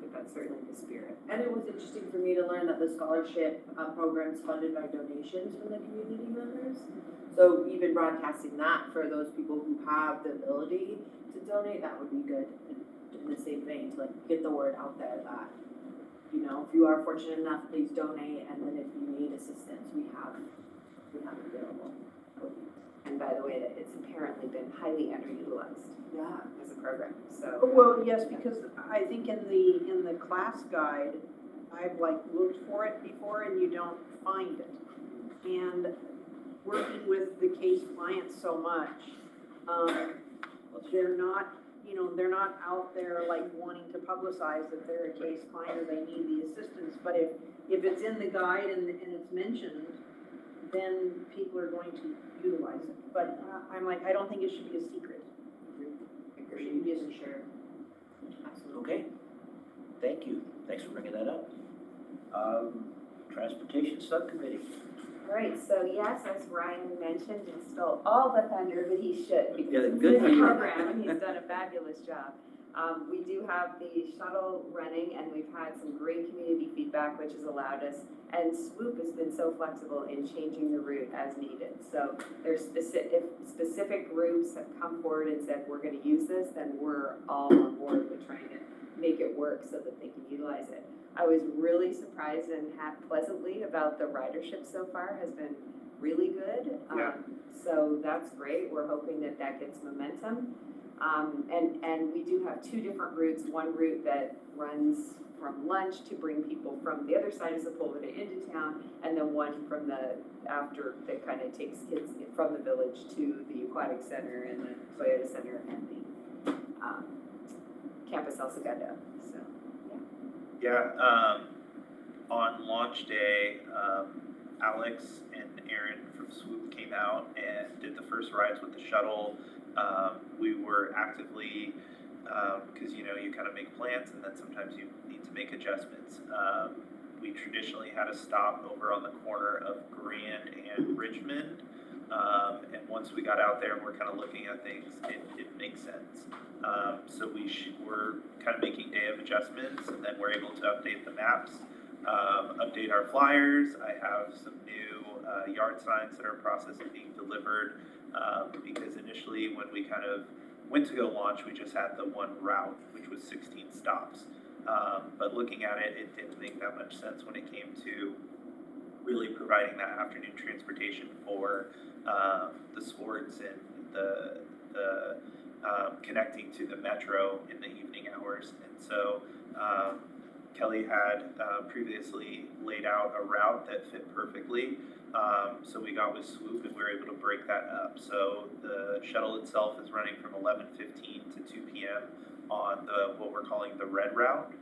But that's certainly the spirit. And it was interesting for me to learn that the scholarship program is funded by donations from the community members. So even broadcasting that for those people who have the ability to donate, that would be good. In the same vein, to like get the word out there that, you know, if you are fortunate enough, please donate, and then if you need assistance, we have it available. And by the way, that it's apparently been highly underutilized Yeah. as a program, so. Well, yes, because I think in the class guide, I've like looked for it before and you don't find it. And working with the case clients so much, they're not, you know, they're not out there like wanting to publicize that they're a case client or they need the assistance. But if it's in the guide and it's mentioned, then people are going to utilize it. But I'm like, I don't think it should be a secret. It should be a share. Okay, thank you, thanks for bringing that up. Transportation Subcommittee. All right, so yes, as Ryan mentioned, and stole all the thunder, but he should, because Yeah, it's good his for you. program, and he's done a fabulous job. We do have the shuttle running, and we've had some great community feedback, which has allowed us, and Swoop has been so flexible in changing the route as needed. So there's if specific groups have come forward and said, we're gonna use this, then we're all on board with trying to make it work so that they can utilize it. I was really surprised and pleasantly about the ridership so far has been really good. Yeah. So that's great. We're hoping that that gets momentum. And we do have two different routes. One route that runs from lunch to bring people from the other side of Sepulveda into town, and then one from the after that kind of takes kids from the village to the aquatic center and the Toyota Center and the Campus El Segundo. So Yeah, on launch day, Alex and Aaron from Swoop came out and did the first rides with the shuttle. We were actively, because you know, you kind of make plans and then sometimes you need to make adjustments. We traditionally had a stop over on the corner of Grand and Richmond. And once we got out there and we're kind of looking at things, it makes sense. So we're kind of making day of adjustments, and then we're able to update the maps, update our flyers. I have some new yard signs that are in process of being delivered, because initially when we kind of went to go launch, we just had the one route, which was 16 stops. But looking at it, it didn't make that much sense when it came to really providing that afternoon transportation for the sports and the connecting to the metro in the evening hours. And so Kelly had previously laid out a route that fit perfectly. So we got with Swoop and we were able to break that up. So the shuttle itself is running from 11:15 to 2 p.m. on what we're calling the red route,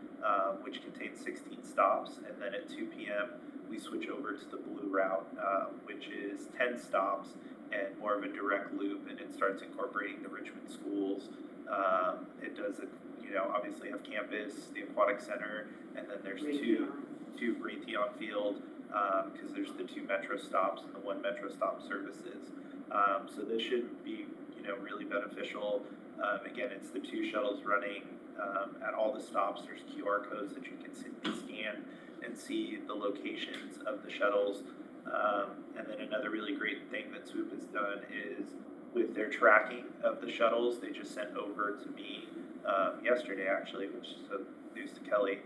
which contains 16 stops. And then at 2 p.m. we switch over to the blue route, which is 10 stops and more of a direct loop, and it starts incorporating the Richmond schools. It does, obviously have campus, the aquatic center, and then there's two Raytheon Field, because there's the 2 metro stops and the 1 metro stop services. So this should be, really beneficial. Again, it's the 2 shuttles running at all the stops. There's QR codes that you can scan and see the locations of the shuttles. And then another really great thing that Swoop has done is with their tracking of the shuttles, they just sent over to me yesterday actually, which is news to Kelly,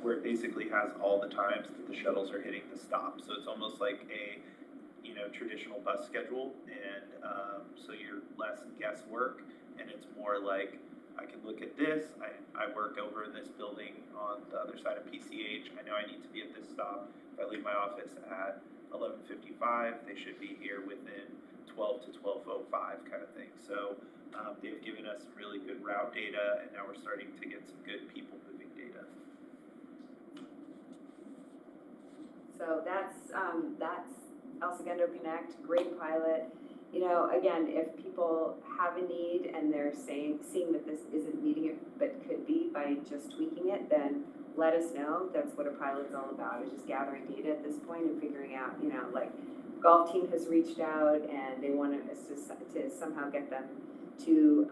where it basically has all the times that the shuttles are hitting the stop. So it's almost like a traditional bus schedule, and so you're less guesswork, and it's more like I can look at this. I work over in this building on the other side of PCH. I know I need to be at this stop. If I leave my office at 11:55, they should be here within 12 to 12:05 kind of thing. So they've given us some really good route data, and now we're starting to get some good people moving data. that's El Segundo Connect, great pilot. you know, again, if people have a need and they're seeing that this isn't meeting it, but could be by just tweaking it, then let us know. That's what a pilot's all about, is just gathering data at this point and figuring out, you know, like, golf team has reached out and they want us to somehow get them to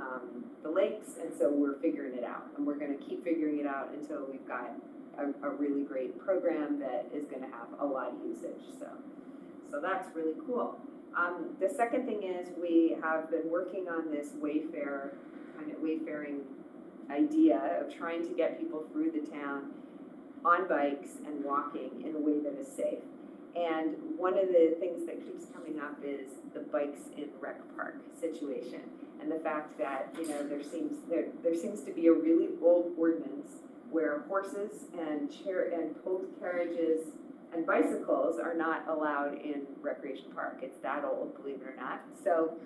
the lakes, and so we're figuring it out. And we're gonna keep figuring it out until we've got a really great program that is gonna have a lot of usage, so that's really cool. The second thing is we have been working on this wayfaring idea of trying to get people through the town on bikes and walking in a way that is safe. And one of the things that keeps coming up is the bikes in rec park situation. And the fact that, you know, there seems to be a really old ordinance where horses and pulled carriages and bicycles are not allowed in Recreation Park. It's that old, believe it or not. So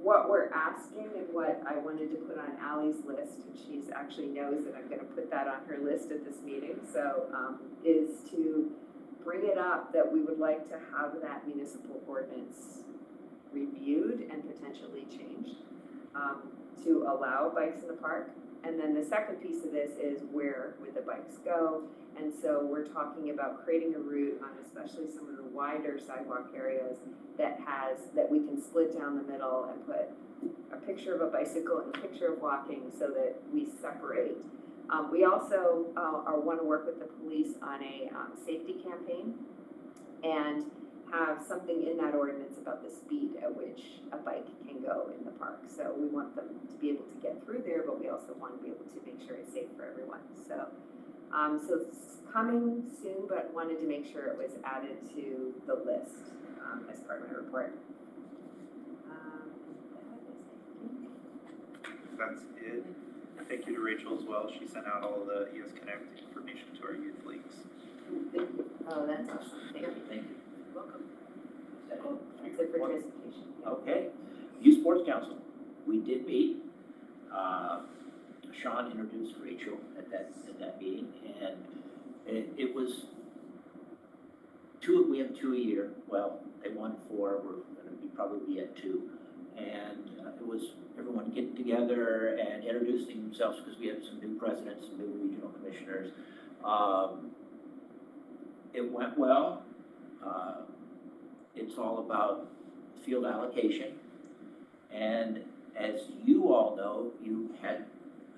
what we're asking and what I wanted to put on Ally's list, and she actually knows that I'm gonna put that on her list at this meeting, so is to bring it up that we would like to have that municipal ordinance reviewed and potentially changed to allow bikes in the park. And then the second piece of this is where would the bikes go? And so we're talking about creating a route on especially some of the wider sidewalk areas that we can split down the middle and put a picture of a bicycle and a picture of walking so that we separate. We also want to work with the police on a safety campaign and have something in that ordinance about the speed at which a bike can go in the park. So we want them to be able to get through there, but we also want to be able to make sure it's safe for everyone. So it's coming soon, but wanted to make sure it was added to the list as part of my report. That's it. Thank you to Rachel as well. She sent out all the ES Connect information to our youth leagues. Thank you. Oh, that's awesome. Thank you. Thank you. Welcome. Is that it? That's it for transportation. Okay. Youth Sports Council, we did meet. Sean introduced Rachel at that meeting, and it was we have 2 a year. Well, they won 4, we're gonna probably be at 2. And it was everyone getting together and introducing themselves, because we have some new presidents, some new regional commissioners. It went well. It's all about field allocation. And as you all know,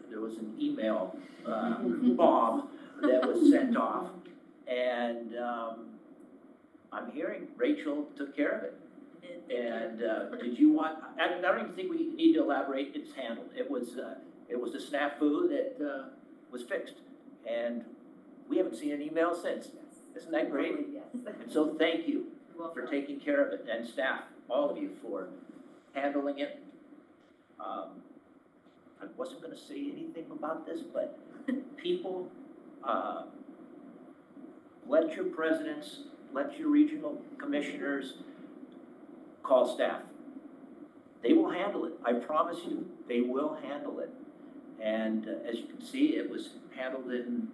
there was an email bomb that was sent off. And I'm hearing Rachel took care of it. And did you want, I don't even think we need to elaborate, it's handled. It was a snafu that was fixed. And we haven't seen an email since. Isn't that great? Yes. And so thank you for taking care of it, and staff, all of you, for handling it. I wasn't gonna say anything about this, but people, let your presidents, let your regional commissioners call staff. They will handle it, I promise you, they will handle it. And as you can see, it was handled in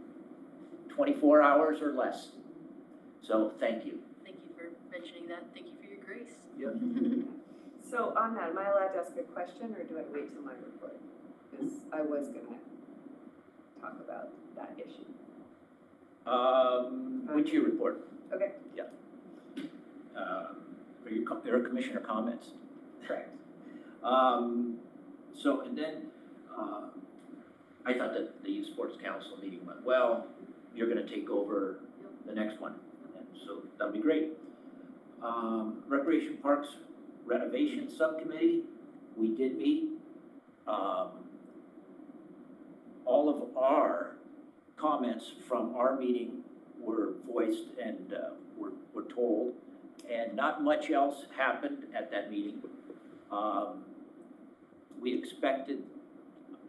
24 hours or less. So thank you. Thank you for mentioning that. Thank you for your grace. Yep. So on that, am I allowed to ask a question, or do I wait till my report? Because I was gonna talk about that issue. Wait till your report. Okay. There are commissioner comments. Correct. So, and then, I thought that the Youth Sports Council meeting went well. You're gonna take over the next one, and so that'll be great. Recreation Parks Renovation Subcommittee, we did meet. All of our comments from our meeting were voiced and were told, and not much else happened at that meeting.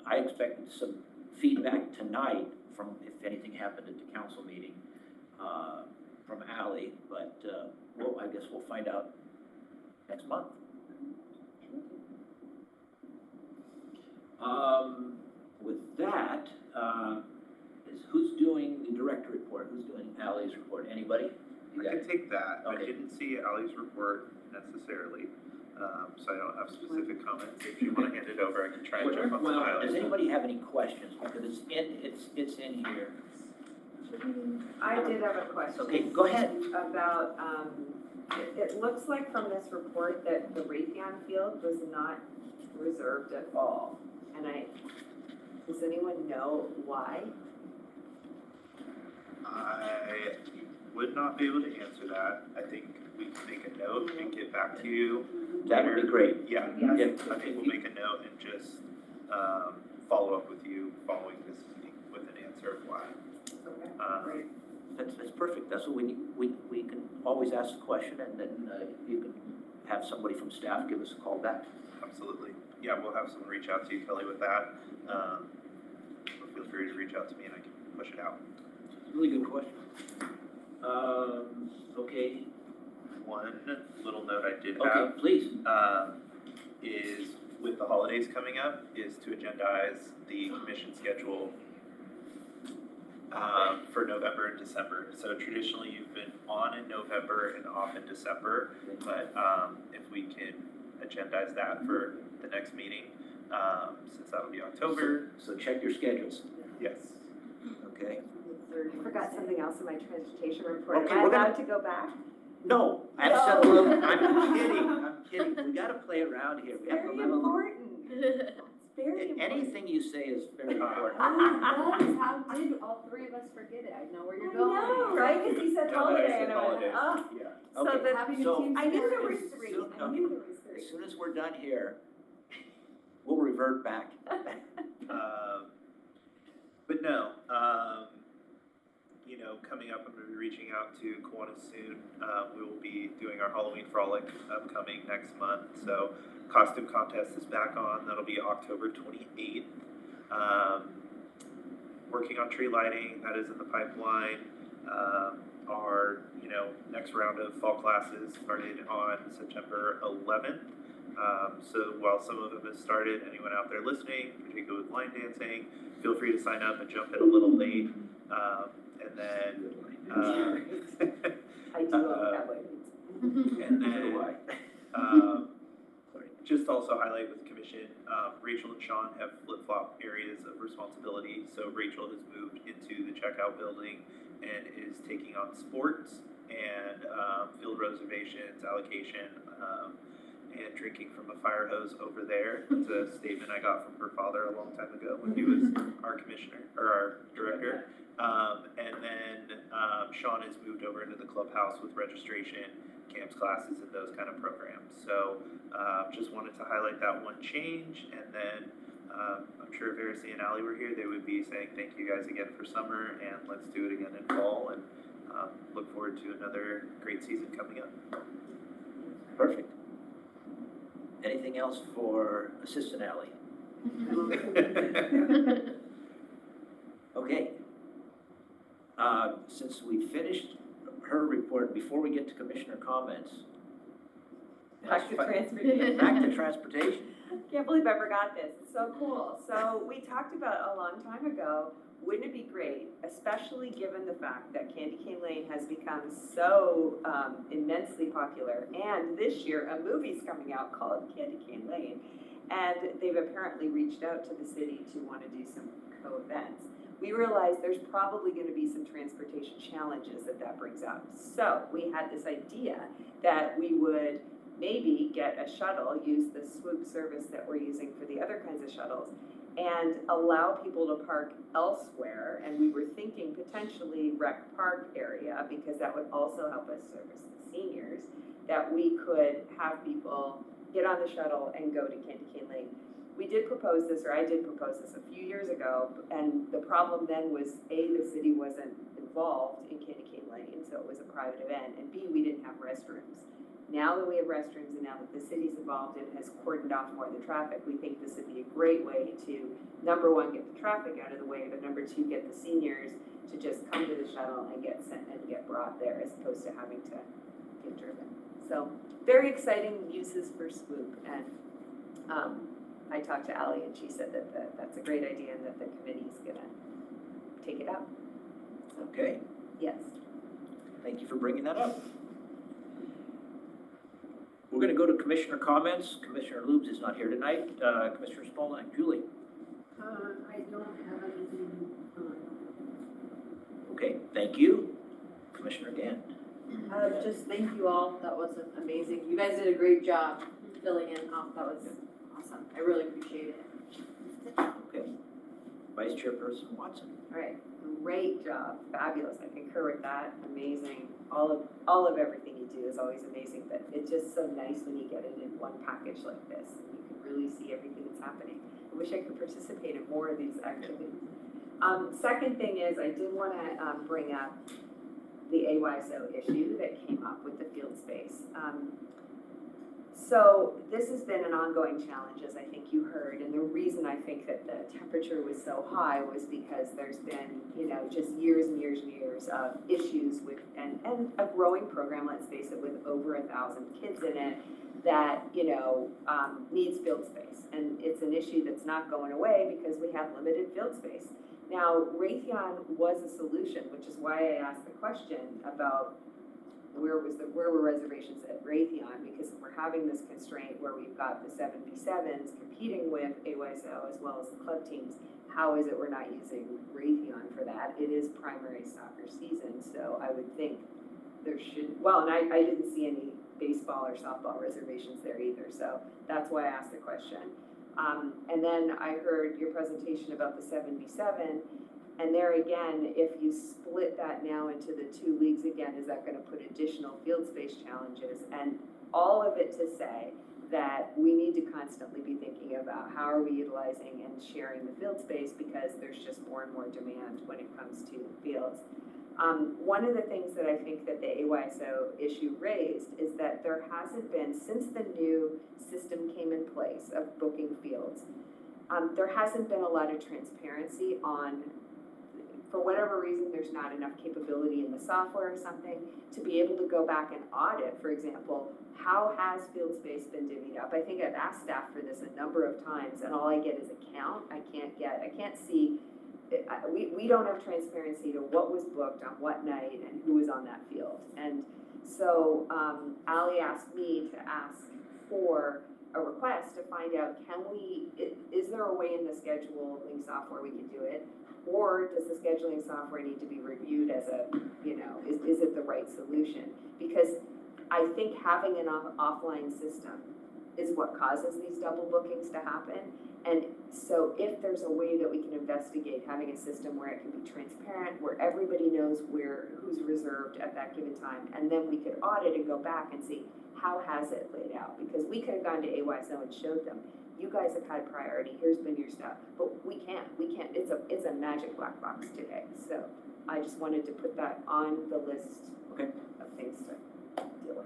I expected some feedback tonight from, if anything happened at the council meeting, from Ally, but I guess we'll find out next month. With that, who's doing the director report? Who's doing Ally's report? Anybody? I could take that. I Okay. didn't see Ally's report necessarily. So I don't have specific comments. If you wanna hand it over, I can try and jump on some Well, highlights. does anybody have any questions? Because it's in here. I did have a question. Okay, go ahead. About, it looks like from this report that the Raytheon field was not reserved at all. And does anyone know why? I would not be able to answer that. I think we can make a note and get back to you. That would be great. Yeah, Yes. I think we'll make a note and just, follow up with you following this meeting with an answer of why. Okay, great. That's perfect. That's what we need. We can always ask the question and then you can have somebody from staff give us a call back. Absolutely. Yeah, we'll have someone reach out to you, Kelly, with that. Feel free to reach out to me and I can push it out. Really good question. Okay, One little note I did okay, have, please. is with the holidays coming up, is to agendize the commission schedule for November and December. So traditionally, you've been on in November and off in December, but if we can agendize that for the next meeting, since that'll be October, So check your schedules, yes. okay? I forgot something else in my transportation report. Okay, Am I we're gonna- allowed to go back? No, absolutely. I'm kidding. We gotta play around here. We have to Very live a little. important. It's very important. Anything you say is very important. How did all three of us forget it? I know where I you're going. know, right? Because he said No, holiday there's and the I went, holidays. oh. Yeah. So Okay, the, Happy so- team I knew there spirit. was three. I knew there was three. As soon as we're done here, we'll revert back. But no, you know, coming up, I'm gonna be reaching out to Kiwanis soon. We will be doing our Halloween frolic upcoming next month. So costume contest is back on. That'll be October 28th. Working on tree lighting, that is in the pipeline. Our, you know, next round of fall classes started on September 11th. So while some of them have started, anyone out there listening, particularly with line dancing, feel free to sign up and jump in a little late. And then, I do love that way. and then, just also highlight with the commission, Rachel and Sean have flip-flop areas of responsibility. So Rachel has moved into the checkout building and is taking on sports and field reservations, allocation, and drinking from a fire hose over there. It's a statement I got from her father a long time ago when he was our commissioner, or our director. And then Sean has moved over into the clubhouse with registration, camps, classes, and those kind of programs. So just wanted to highlight that one change. And then I'm sure if Verity and Allie were here, they would be saying thank you guys again for summer, and let's do it again in fall, and look forward to another great season coming up. Perfect. Anything else for Assistant Ally? Okay. Since we finished her report, before we get to commissioner comments. Back to transportation. Back to transportation. Can't believe I forgot this. It's so cool. So we talked about a long time ago, wouldn't it be great, especially given the fact that Candy Cane Lane has become so immensely popular, and this year a movie's coming out called Candy Cane Lane, and they've apparently reached out to the city to want to do some co-events. We realized there's probably going to be some transportation challenges that brings up. So we had this idea that we would maybe get a shuttle, use the swoop service that we're using for the other kinds of shuttles, and allow people to park elsewhere. And we were thinking potentially Rec Park area, because that would also help us service the seniors, that we could have people get on the shuttle and go to Candy Cane Lane. We did propose this, or I did propose this a few years ago, and the problem then was A, the city wasn't involved in Candy Cane Lane, so it was a private event, and B, we didn't have restrooms. Now that we have restrooms and now that the city's involved and has cordoned off more of the traffic, we think this would be a great way to, number one, get the traffic out of the way, but number two, get the seniors to just come to the shuttle and get sent and get brought there as opposed to having to get driven. So very exciting uses for Swoop, and I talked to Allie and she said that that's a great idea and that the committee's gonna take it up. Okay, Yes. thank you for bringing that up. We're gonna go to commissioner comments. Commissioner Lubes is not here tonight. Commissioner Smolak, Julie. I don't have anything, Okay, thank you. Commissioner Gann. Just thank you all, that was amazing. You guys did a great job filling in, that was awesome. I really appreciate it. Okay. Vice Chairperson Watson. All right, great job, fabulous, I concur with that, amazing. All of everything you do is always amazing, but it's just so nice when you get it in one package like this. And you can really see everything that's happening. I wish I could participate in more of these activities. Second thing is, I did want to bring up the AYSO issue that came up with the field space. So this has been an ongoing challenge, as I think you heard, and the reason I think that the temperature was so high was because there's been, just years and years and years of issues with, and a growing program, let's face it, with over 1,000 kids in it that, needs field space. And it's an issue that's not going away because we have limited field space. Now, Raytheon was a solution, which is why I asked the question about where were reservations at Raytheon, because if we're having this constraint where we've got the 7v7s competing with AYSO as well as the club teams, how is it we're not using Raytheon for that? It is primary soccer season, so I would think there should, and I didn't see any baseball or softball reservations there either, so that's why I asked the question. And then I heard your presentation about the 7v7, and there again, if you split that now into the two leagues again, is that going to put additional field space challenges? And all of it to say that we need to constantly be thinking about how are we utilizing and sharing the field space, because there's just more and more demand when it comes to fields. One of the things that I think that the AYSO issue raised is that there hasn't been, since the new system came in place of booking fields, there hasn't been a lot of transparency on, for whatever reason, there's not enough capability in the software or something to be able to go back and audit, for example, how has field space been divvied up? I think I've asked staff for this a number of times, and all I get is a count. I can't see, we don't have transparency to what was booked on what night and who was on that field. And so Ali asked me to ask for a request to find out, is there a way in the scheduling software we can do it? Or does the scheduling software need to be reviewed as a, is it the right solution? Because I think having an offline system is what causes these double bookings to happen. And so if there's a way that we can investigate having a system where it can be transparent, where everybody knows who's reserved at that given time, and then we could audit and go back and see how has it laid out? Because we could have gone to AYSO and showed them, you guys have had priority, here's been your stuff, but we can't, it's a magic black box today. So I just wanted to put that on the list of things to deal with.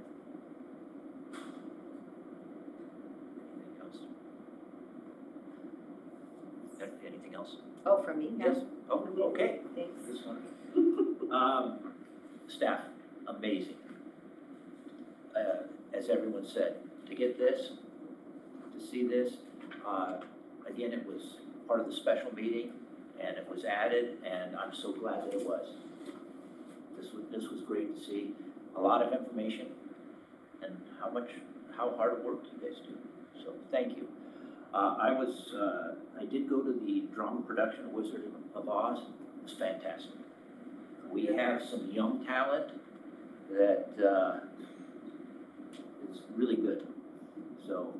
Anything else? Oh, from me? Yes. Oh, okay. Thanks. This one. Staff, amazing. As everyone said, to get this, to see this, again, it was part of the special meeting, and it was added, and I'm so glad that it was. This was great to see. A lot of information, and how hard work you guys do. So thank you. I did go to the drama production of Wizard of Oz. It was fantastic. We have some young talent that is really good. So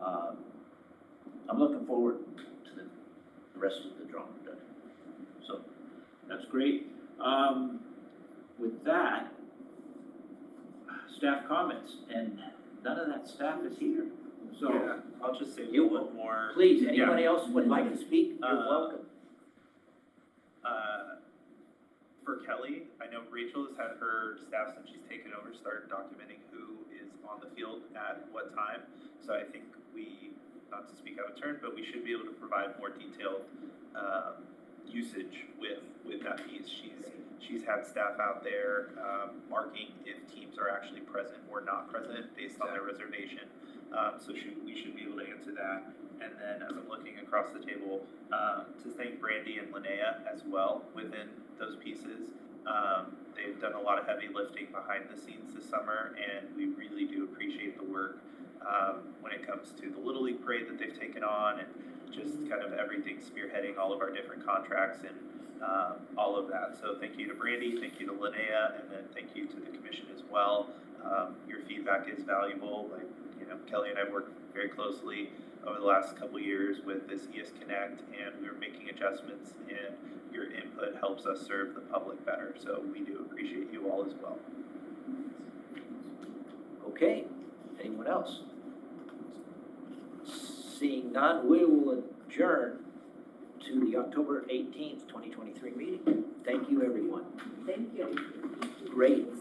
I'm looking forward to the rest of the drama production. So that's great. With that, staff comments, and none of that staff is here. So Yeah, I'll just say a You little more. please, anybody else would like to speak, you're welcome. For Kelly, I know Rachel has had her staff since she's taken over start documenting who is on the field at what time. So I think we, not to speak out of turn, but we should be able to provide more detailed usage with that piece. She's had staff out there marking if teams are actually present or not present based on their reservation. So we should be able to answer that. And then as I'm looking across the table, to thank Brandy and Linnea as well within those pieces. They've done a lot of heavy lifting behind the scenes this summer, and we really do appreciate the work when it comes to the Little League Parade that they've taken on, and just kind of everything spearheading all of our different contracts and all of that. So thank you to Brandy, thank you to Linnea, and then thank you to the commission as well. Your feedback is valuable. Like, you know, Kelly and I worked very closely over the last couple of years with this ES Connect, and we were making adjustments, and your input helps us serve the public better. So we do appreciate you all as well. Okay, anyone else? Seeing none, we will adjourn to the October 18th, 2023 meeting. Thank you, everyone. Thank you. Great